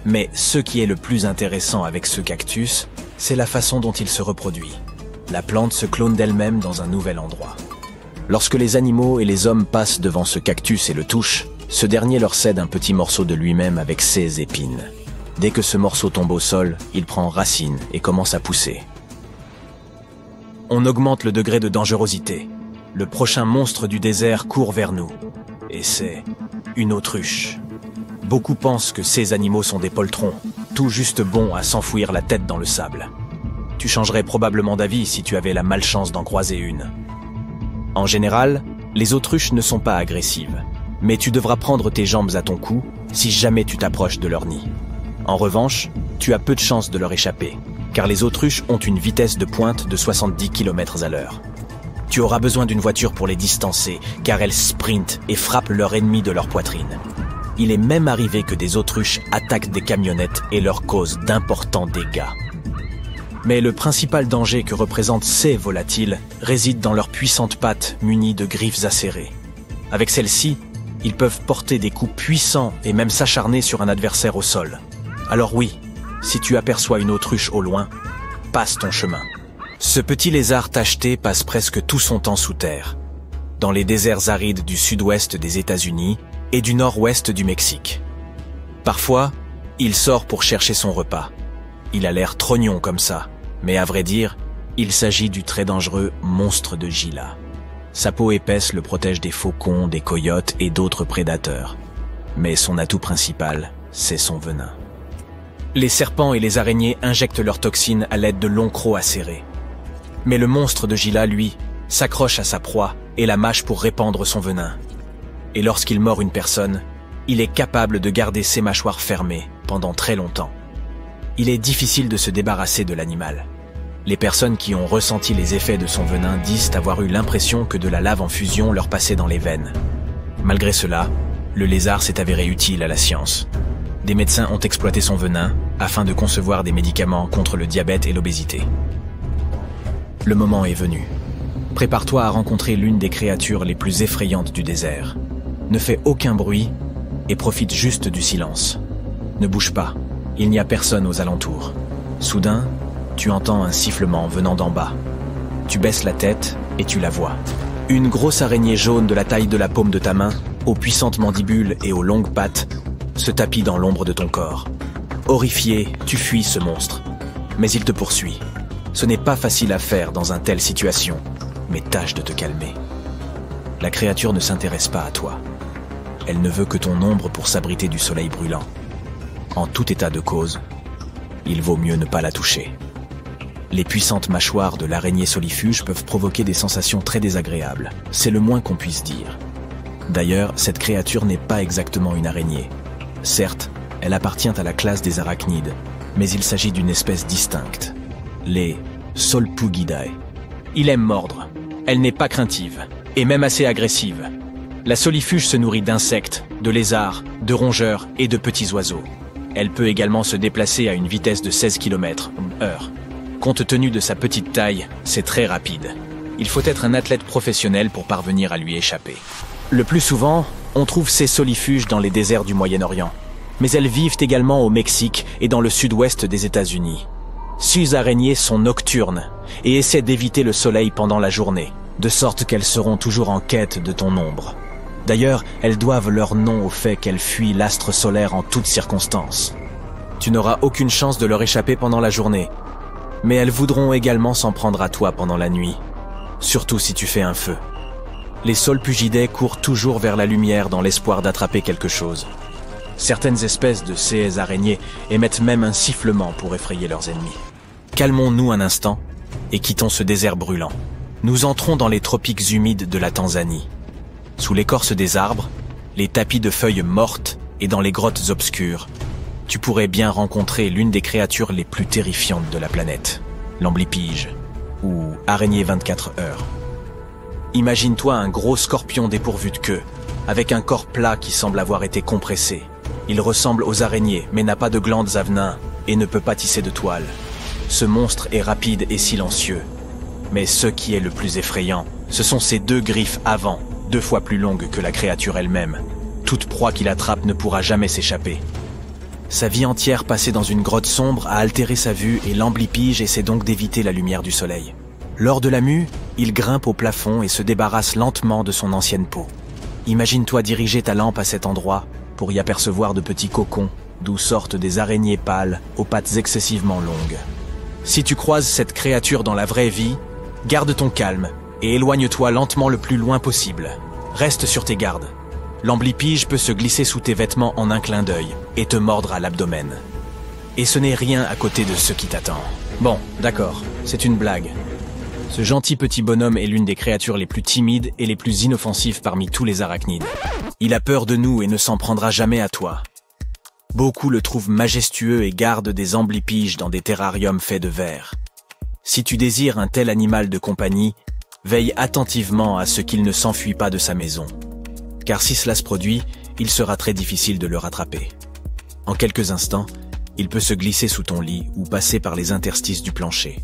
Mais ce qui est le plus intéressant avec ce cactus, c'est la façon dont il se reproduit. La plante se clone d'elle-même dans un nouvel endroit. Lorsque les animaux et les hommes passent devant ce cactus et le touchent, ce dernier leur cède un petit morceau de lui-même avec ses épines. Dès que ce morceau tombe au sol, il prend racine et commence à pousser. On augmente le degré de dangerosité. Le prochain monstre du désert court vers nous. Et c'est une autruche. Beaucoup pensent que ces animaux sont des poltrons, tout juste bons à s'enfouir la tête dans le sable. Tu changerais probablement d'avis si tu avais la malchance d'en croiser une. En général, les autruches ne sont pas agressives, mais tu devras prendre tes jambes à ton cou si jamais tu t'approches de leur nid. En revanche, tu as peu de chances de leur échapper, car les autruches ont une vitesse de pointe de 70 km/h. Tu auras besoin d'une voiture pour les distancer, car elles sprintent et frappent leur ennemi de leur poitrine. Il est même arrivé que des autruches attaquent des camionnettes et leur causent d'importants dégâts. Mais le principal danger que représentent ces volatiles réside dans leurs puissantes pattes munies de griffes acérées. Avec celles-ci, ils peuvent porter des coups puissants et même s'acharner sur un adversaire au sol. Alors oui, si tu aperçois une autruche au loin, passe ton chemin. Ce petit lézard tacheté passe presque tout son temps sous terre, dans les déserts arides du sud-ouest des États-Unis et du nord-ouest du Mexique. Parfois, il sort pour chercher son repas. Il a l'air trognon comme ça, mais à vrai dire, il s'agit du très dangereux monstre de Gila. Sa peau épaisse le protège des faucons, des coyotes et d'autres prédateurs. Mais son atout principal, c'est son venin. Les serpents et les araignées injectent leurs toxines à l'aide de longs crocs acérés. Mais le monstre de Gila, lui, s'accroche à sa proie et la mâche pour répandre son venin. Et lorsqu'il mord une personne, il est capable de garder ses mâchoires fermées pendant très longtemps. Il est difficile de se débarrasser de l'animal. Les personnes qui ont ressenti les effets de son venin disent avoir eu l'impression que de la lave en fusion leur passait dans les veines. Malgré cela, le lézard s'est avéré utile à la science. Des médecins ont exploité son venin afin de concevoir des médicaments contre le diabète et l'obésité. Le moment est venu. Prépare-toi à rencontrer l'une des créatures les plus effrayantes du désert. Ne fais aucun bruit et profite juste du silence. Ne bouge pas, il n'y a personne aux alentours. Soudain, tu entends un sifflement venant d'en bas. Tu baisses la tête et tu la vois. Une grosse araignée jaune de la taille de la paume de ta main, aux puissantes mandibules et aux longues pattes, se tapit dans l'ombre de ton corps. Horrifié, tu fuis ce monstre. Mais il te poursuit. Ce n'est pas facile à faire dans une telle situation, mais tâche de te calmer. La créature ne s'intéresse pas à toi. Elle ne veut que ton ombre pour s'abriter du soleil brûlant. En tout état de cause, il vaut mieux ne pas la toucher. Les puissantes mâchoires de l'araignée solifuge peuvent provoquer des sensations très désagréables. C'est le moins qu'on puisse dire. D'ailleurs, cette créature n'est pas exactement une araignée. Certes, elle appartient à la classe des arachnides, mais il s'agit d'une espèce distincte, les Solpugidae. Il aime mordre. Elle n'est pas craintive, et même assez agressive. La solifuge se nourrit d'insectes, de lézards, de rongeurs et de petits oiseaux. Elle peut également se déplacer à une vitesse de 16 km/h. Compte tenu de sa petite taille, c'est très rapide. Il faut être un athlète professionnel pour parvenir à lui échapper. Le plus souvent, on trouve ces solifuges dans les déserts du Moyen-Orient. Mais elles vivent également au Mexique et dans le sud-ouest des États-Unis. Ces araignées sont nocturnes et essaient d'éviter le soleil pendant la journée, de sorte qu'elles seront toujours en quête de ton ombre. D'ailleurs, elles doivent leur nom au fait qu'elles fuient l'astre solaire en toutes circonstances. Tu n'auras aucune chance de leur échapper pendant la journée, mais elles voudront également s'en prendre à toi pendant la nuit, surtout si tu fais un feu. Les Solpugidae courent toujours vers la lumière dans l'espoir d'attraper quelque chose. Certaines espèces de ces araignées émettent même un sifflement pour effrayer leurs ennemis. Calmons-nous un instant et quittons ce désert brûlant. Nous entrons dans les tropiques humides de la Tanzanie. Sous l'écorce des arbres, les tapis de feuilles mortes et dans les grottes obscures, tu pourrais bien rencontrer l'une des créatures les plus terrifiantes de la planète, l'amblipige, ou araignée 24 heures. Imagine-toi un gros scorpion dépourvu de queue, avec un corps plat qui semble avoir été compressé. Il ressemble aux araignées, mais n'a pas de glandes à venin et ne peut pas tisser de toile. Ce monstre est rapide et silencieux. Mais ce qui est le plus effrayant, ce sont ses 2 griffes avant, 2 fois plus longues que la créature elle-même. Toute proie qu'il attrape ne pourra jamais s'échapper. Sa vie entière passée dans une grotte sombre a altéré sa vue et l'amblipige essaie donc d'éviter la lumière du soleil. Lors de la mue, il grimpe au plafond et se débarrasse lentement de son ancienne peau. Imagine-toi diriger ta lampe à cet endroit pour y apercevoir de petits cocons, d'où sortent des araignées pâles aux pattes excessivement longues. Si tu croises cette créature dans la vraie vie, garde ton calme et éloigne-toi lentement le plus loin possible. Reste sur tes gardes. L'amblipige peut se glisser sous tes vêtements en un clin d'œil et te mordre à l'abdomen. Et ce n'est rien à côté de ce qui t'attend. Bon, d'accord, c'est une blague. Ce gentil petit bonhomme est l'une des créatures les plus timides et les plus inoffensives parmi tous les arachnides. Il a peur de nous et ne s'en prendra jamais à toi. Beaucoup le trouvent majestueux et gardent des amblipiges dans des terrariums faits de verre. Si tu désires un tel animal de compagnie, veille attentivement à ce qu'il ne s'enfuit pas de sa maison. Car si cela se produit, il sera très difficile de le rattraper. En quelques instants, il peut se glisser sous ton lit ou passer par les interstices du plancher.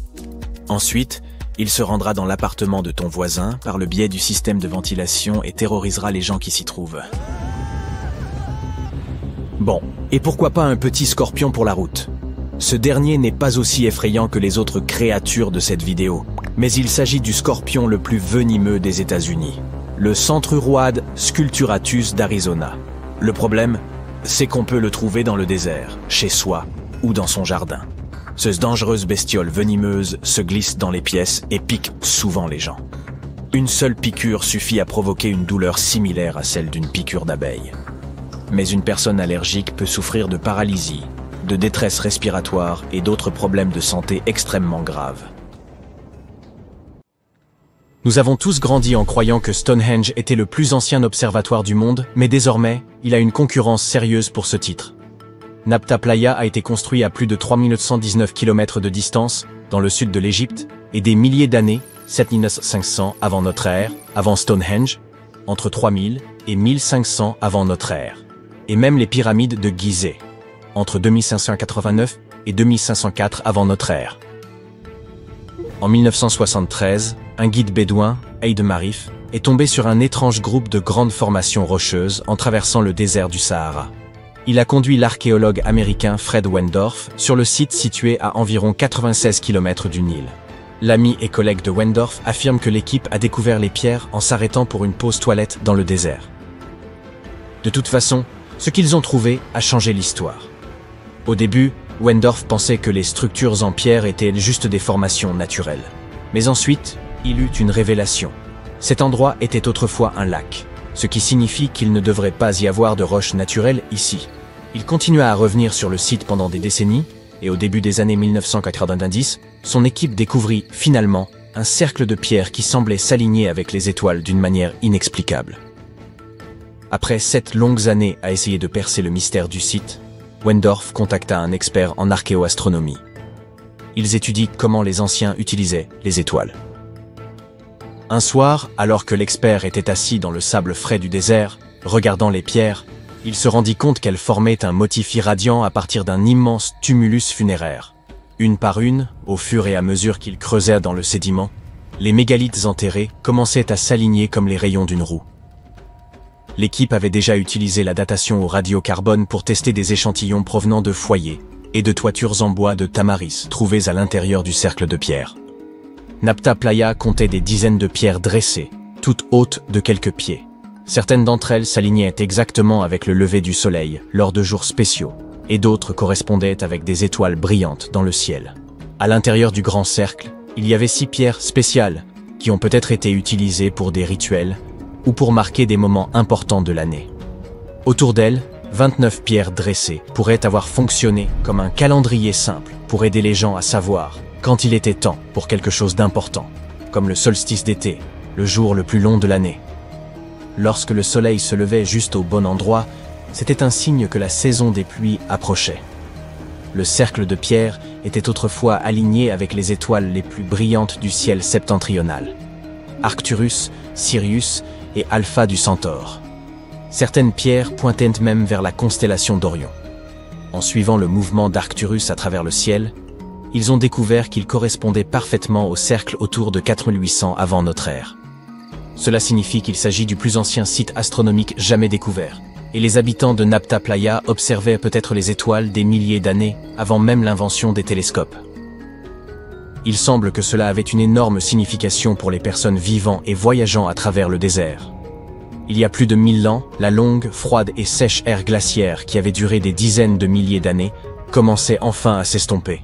Ensuite, il se rendra dans l'appartement de ton voisin par le biais du système de ventilation et terrorisera les gens qui s'y trouvent. Bon, et pourquoi pas un petit scorpion pour la route? Ce dernier n'est pas aussi effrayant que les autres créatures de cette vidéo, mais il s'agit du scorpion le plus venimeux des États-Unis, le centruroide sculpturatus d'Arizona. Le problème, c'est qu'on peut le trouver dans le désert, chez soi ou dans son jardin. Cette dangereuse bestiole venimeuse se glisse dans les pièces et pique souvent les gens. Une seule piqûre suffit à provoquer une douleur similaire à celle d'une piqûre d'abeille. Mais une personne allergique peut souffrir de paralysie, de détresse respiratoire et d'autres problèmes de santé extrêmement graves. Nous avons tous grandi en croyant que Stonehenge était le plus ancien observatoire du monde, mais désormais, il a une concurrence sérieuse pour ce titre. Nabta Playa a été construit à plus de 3919 km de distance, dans le sud de l'Égypte, et des milliers d'années, 7500 avant notre ère, avant Stonehenge, entre 3000 et 1500 avant notre ère, et même les pyramides de Gizeh, entre 2589 et 2504 avant notre ère. En 1973, un guide bédouin, Eid Marif, est tombé sur un étrange groupe de grandes formations rocheuses en traversant le désert du Sahara. Il a conduit l'archéologue américain Fred Wendorf sur le site situé à environ 96 km du Nil. L'ami et collègue de Wendorf affirme que l'équipe a découvert les pierres en s'arrêtant pour une pause toilette dans le désert. De toute façon, ce qu'ils ont trouvé a changé l'histoire. Au début, Wendorf pensait que les structures en pierre étaient juste des formations naturelles. Mais ensuite, il eut une révélation. Cet endroit était autrefois un lac, ce qui signifie qu'il ne devrait pas y avoir de roches naturelles ici. Il continua à revenir sur le site pendant des décennies, et au début des années 1990, son équipe découvrit finalement un cercle de pierres qui semblait s'aligner avec les étoiles d'une manière inexplicable. Après 7 longues années à essayer de percer le mystère du site, Wendorf contacta un expert en archéoastronomie. Ils étudient comment les anciens utilisaient les étoiles. Un soir, alors que l'expert était assis dans le sable frais du désert, regardant les pierres, il se rendit compte qu'elles formaient un motif irradiant à partir d'un immense tumulus funéraire. Une par une, au fur et à mesure qu'ils creusaient dans le sédiment, les mégalithes enterrés commençaient à s'aligner comme les rayons d'une roue. L'équipe avait déjà utilisé la datation au radiocarbone pour tester des échantillons provenant de foyers et de toitures en bois de tamaris trouvées à l'intérieur du cercle de pierre. Nabta Playa comptait des dizaines de pierres dressées, toutes hautes de quelques pieds. Certaines d'entre elles s'alignaient exactement avec le lever du soleil lors de jours spéciaux, et d'autres correspondaient avec des étoiles brillantes dans le ciel. À l'intérieur du grand cercle, il y avait 6 pierres spéciales qui ont peut-être été utilisées pour des rituels ou pour marquer des moments importants de l'année. Autour d'elles, 29 pierres dressées pourraient avoir fonctionné comme un calendrier simple pour aider les gens à savoir quand il était temps pour quelque chose d'important, comme le solstice d'été, le jour le plus long de l'année. Lorsque le soleil se levait juste au bon endroit, c'était un signe que la saison des pluies approchait. Le cercle de pierre était autrefois aligné avec les étoiles les plus brillantes du ciel septentrional, Arcturus, Sirius et Alpha du Centaure. Certaines pierres pointaient même vers la constellation d'Orion. En suivant le mouvement d'Arcturus à travers le ciel, ils ont découvert qu'il correspondait parfaitement au cercle autour de 4800 avant notre ère. Cela signifie qu'il s'agit du plus ancien site astronomique jamais découvert, et les habitants de Nabta Playa observaient peut-être les étoiles des milliers d'années avant même l'invention des télescopes. Il semble que cela avait une énorme signification pour les personnes vivant et voyageant à travers le désert. Il y a plus de 1000 ans, la longue, froide et sèche ère glaciaire qui avait duré des dizaines de milliers d'années commençait enfin à s'estomper.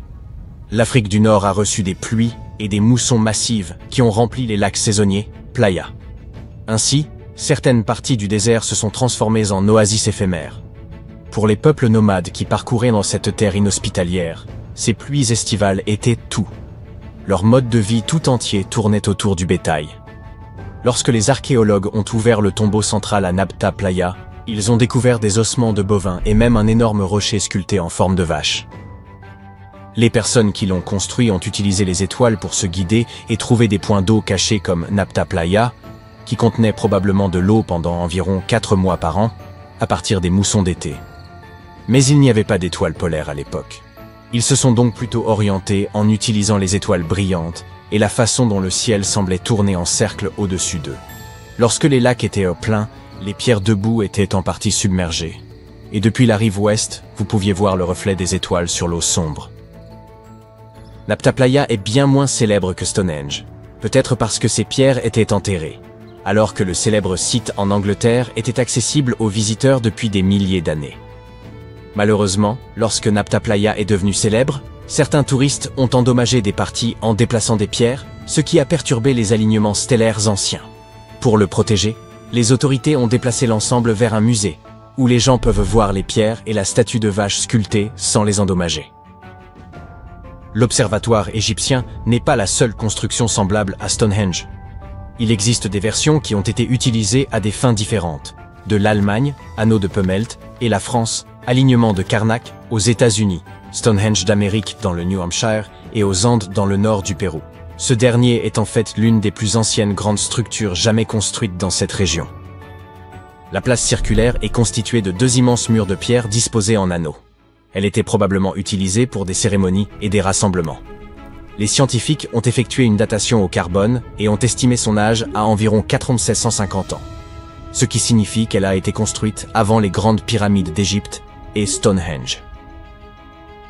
L'Afrique du Nord a reçu des pluies et des moussons massives qui ont rempli les lacs saisonniers, Playa. Ainsi, certaines parties du désert se sont transformées en oasis éphémères. Pour les peuples nomades qui parcouraient dans cette terre inhospitalière, ces pluies estivales étaient tout. Leur mode de vie tout entier tournait autour du bétail. Lorsque les archéologues ont ouvert le tombeau central à Nabta Playa, ils ont découvert des ossements de bovins et même un énorme rocher sculpté en forme de vache. Les personnes qui l'ont construit ont utilisé les étoiles pour se guider et trouver des points d'eau cachés comme Nabta Playa, qui contenaient probablement de l'eau pendant environ 4 mois par an, à partir des moussons d'été. Mais il n'y avait pas d'étoiles polaires à l'époque. Ils se sont donc plutôt orientés en utilisant les étoiles brillantes et la façon dont le ciel semblait tourner en cercle au-dessus d'eux. Lorsque les lacs étaient au plein, les pierres debout étaient en partie submergées. Et depuis la rive ouest, vous pouviez voir le reflet des étoiles sur l'eau sombre. Nabta Playa est bien moins célèbre que Stonehenge, peut-être parce que ces pierres étaient enterrées, alors que le célèbre site en Angleterre était accessible aux visiteurs depuis des milliers d'années. Malheureusement, lorsque Nabta Playa est devenu célèbre, certains touristes ont endommagé des parties en déplaçant des pierres, ce qui a perturbé les alignements stellaires anciens. Pour le protéger, les autorités ont déplacé l'ensemble vers un musée, où les gens peuvent voir les pierres et la statue de vache sculptée sans les endommager. L'observatoire égyptien n'est pas la seule construction semblable à Stonehenge. Il existe des versions qui ont été utilisées à des fins différentes. De l'Allemagne, anneau de Pemelt, et la France, alignement de Karnak, aux États-Unis, Stonehenge d'Amérique dans le New Hampshire et aux Andes dans le nord du Pérou. Ce dernier est en fait l'une des plus anciennes grandes structures jamais construites dans cette région. La place circulaire est constituée de 2 immenses murs de pierre disposés en anneaux. Elle était probablement utilisée pour des cérémonies et des rassemblements. Les scientifiques ont effectué une datation au carbone et ont estimé son âge à environ 4650 ans, ce qui signifie qu'elle a été construite avant les grandes pyramides d'Égypte et Stonehenge.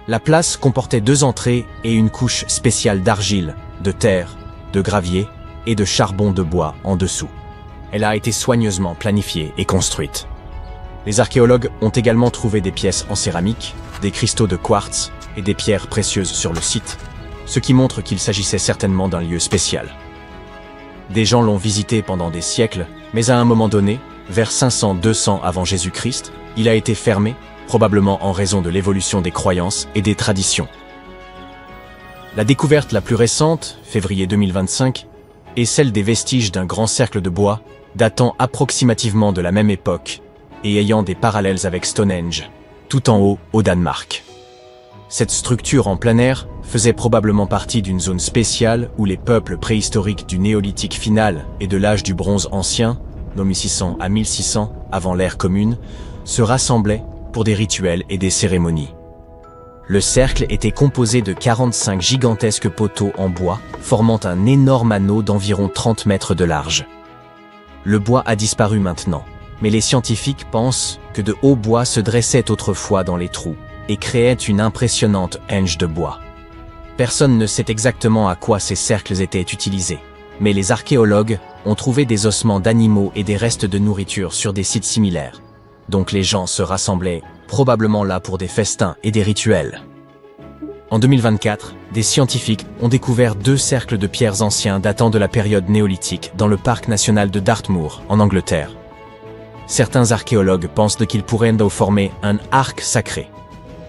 La place comportait 2 entrées et une couche spéciale d'argile, de terre, de gravier et de charbon de bois en dessous. Elle a été soigneusement planifiée et construite. Les archéologues ont également trouvé des pièces en céramique, des cristaux de quartz et des pierres précieuses sur le site, ce qui montre qu'il s'agissait certainement d'un lieu spécial. Des gens l'ont visité pendant des siècles, mais à un moment donné, vers 500-200 avant Jésus-Christ, il a été fermé, probablement en raison de l'évolution des croyances et des traditions. La découverte la plus récente, février 2025, est celle des vestiges d'un grand cercle de bois datant approximativement de la même époque et ayant des parallèles avec Stonehenge, tout en haut au Danemark. Cette structure en plein air faisait probablement partie d'une zone spéciale où les peuples préhistoriques du néolithique final et de l'âge du bronze ancien, de 1600 à 1600 avant l'ère commune, se rassemblaient pour des rituels et des cérémonies. Le cercle était composé de 45 gigantesques poteaux en bois, formant un énorme anneau d'environ 30 mètres de large. Le bois a disparu maintenant, mais les scientifiques pensent que de hauts bois se dressaient autrefois dans les trous et créaient une impressionnante henge de bois. Personne ne sait exactement à quoi ces cercles étaient utilisés, mais les archéologues ont trouvé des ossements d'animaux et des restes de nourriture sur des sites similaires. Donc les gens se rassemblaient probablement là pour des festins et des rituels. En 2024, des scientifiques ont découvert 2 cercles de pierres anciens datant de la période néolithique dans le parc national de Dartmoor, en Angleterre. Certains archéologues pensent qu'ils pourraient former un arc sacré.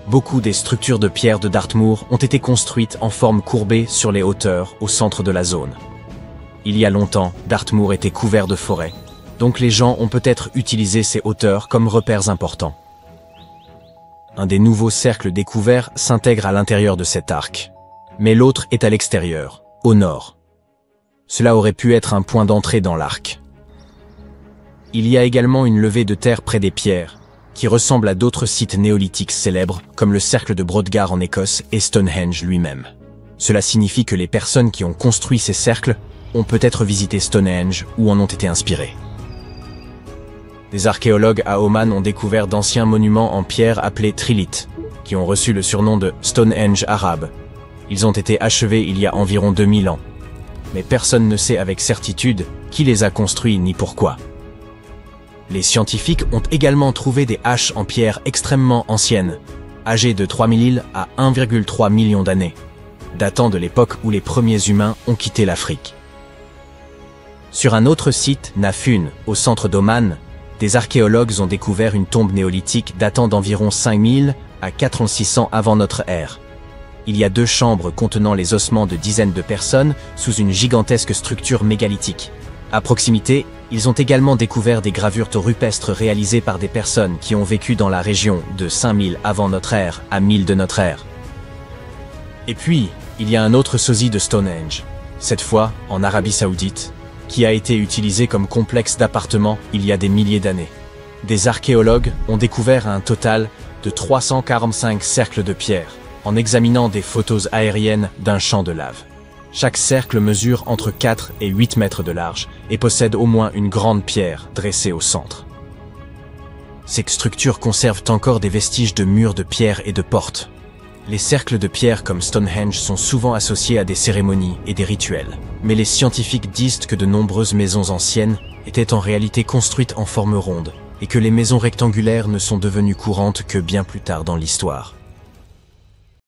Beaucoup des structures de pierre de Dartmoor ont été construites en forme courbée sur les hauteurs au centre de la zone. Il y a longtemps, Dartmoor était couvert de forêts, donc les gens ont peut-être utilisé ces hauteurs comme repères importants. Un des nouveaux cercles découverts s'intègre à l'intérieur de cet arc, mais l'autre est à l'extérieur, au nord. Cela aurait pu être un point d'entrée dans l'arc. Il y a également une levée de terre près des pierres, qui ressemble à d'autres sites néolithiques célèbres, comme le cercle de Brodgar en Écosse et Stonehenge lui-même. Cela signifie que les personnes qui ont construit ces cercles ont peut-être visité Stonehenge ou en ont été inspirées. Des archéologues à Oman ont découvert d'anciens monuments en pierre appelés trilithes, qui ont reçu le surnom de Stonehenge arabe. Ils ont été achevés il y a environ 2000 ans. Mais personne ne sait avec certitude qui les a construits ni pourquoi. Les scientifiques ont également trouvé des haches en pierre extrêmement anciennes, âgées de 3000 à 1,3 million d'années, datant de l'époque où les premiers humains ont quitté l'Afrique. Sur un autre site, Nafun, au centre d'Oman, des archéologues ont découvert une tombe néolithique datant d'environ 5000 à 4600 avant notre ère. Il y a 2 chambres contenant les ossements de dizaines de personnes sous une gigantesque structure mégalithique. À proximité, ils ont également découvert des gravures rupestres réalisées par des personnes qui ont vécu dans la région de 5000 avant notre ère à 1000 de notre ère. Et puis, il y a un autre sosie de Stonehenge, cette fois en Arabie Saoudite, qui a été utilisé comme complexe d'appartements il y a des milliers d'années. Des archéologues ont découvert un total de 345 cercles de pierre, en examinant des photos aériennes d'un champ de lave. Chaque cercle mesure entre 4 et 8 mètres de large et possède au moins une grande pierre dressée au centre. Ces structures conservent encore des vestiges de murs de pierre et de portes. Les cercles de pierre comme Stonehenge sont souvent associés à des cérémonies et des rituels. Mais les scientifiques disent que de nombreuses maisons anciennes étaient en réalité construites en forme ronde et que les maisons rectangulaires ne sont devenues courantes que bien plus tard dans l'histoire.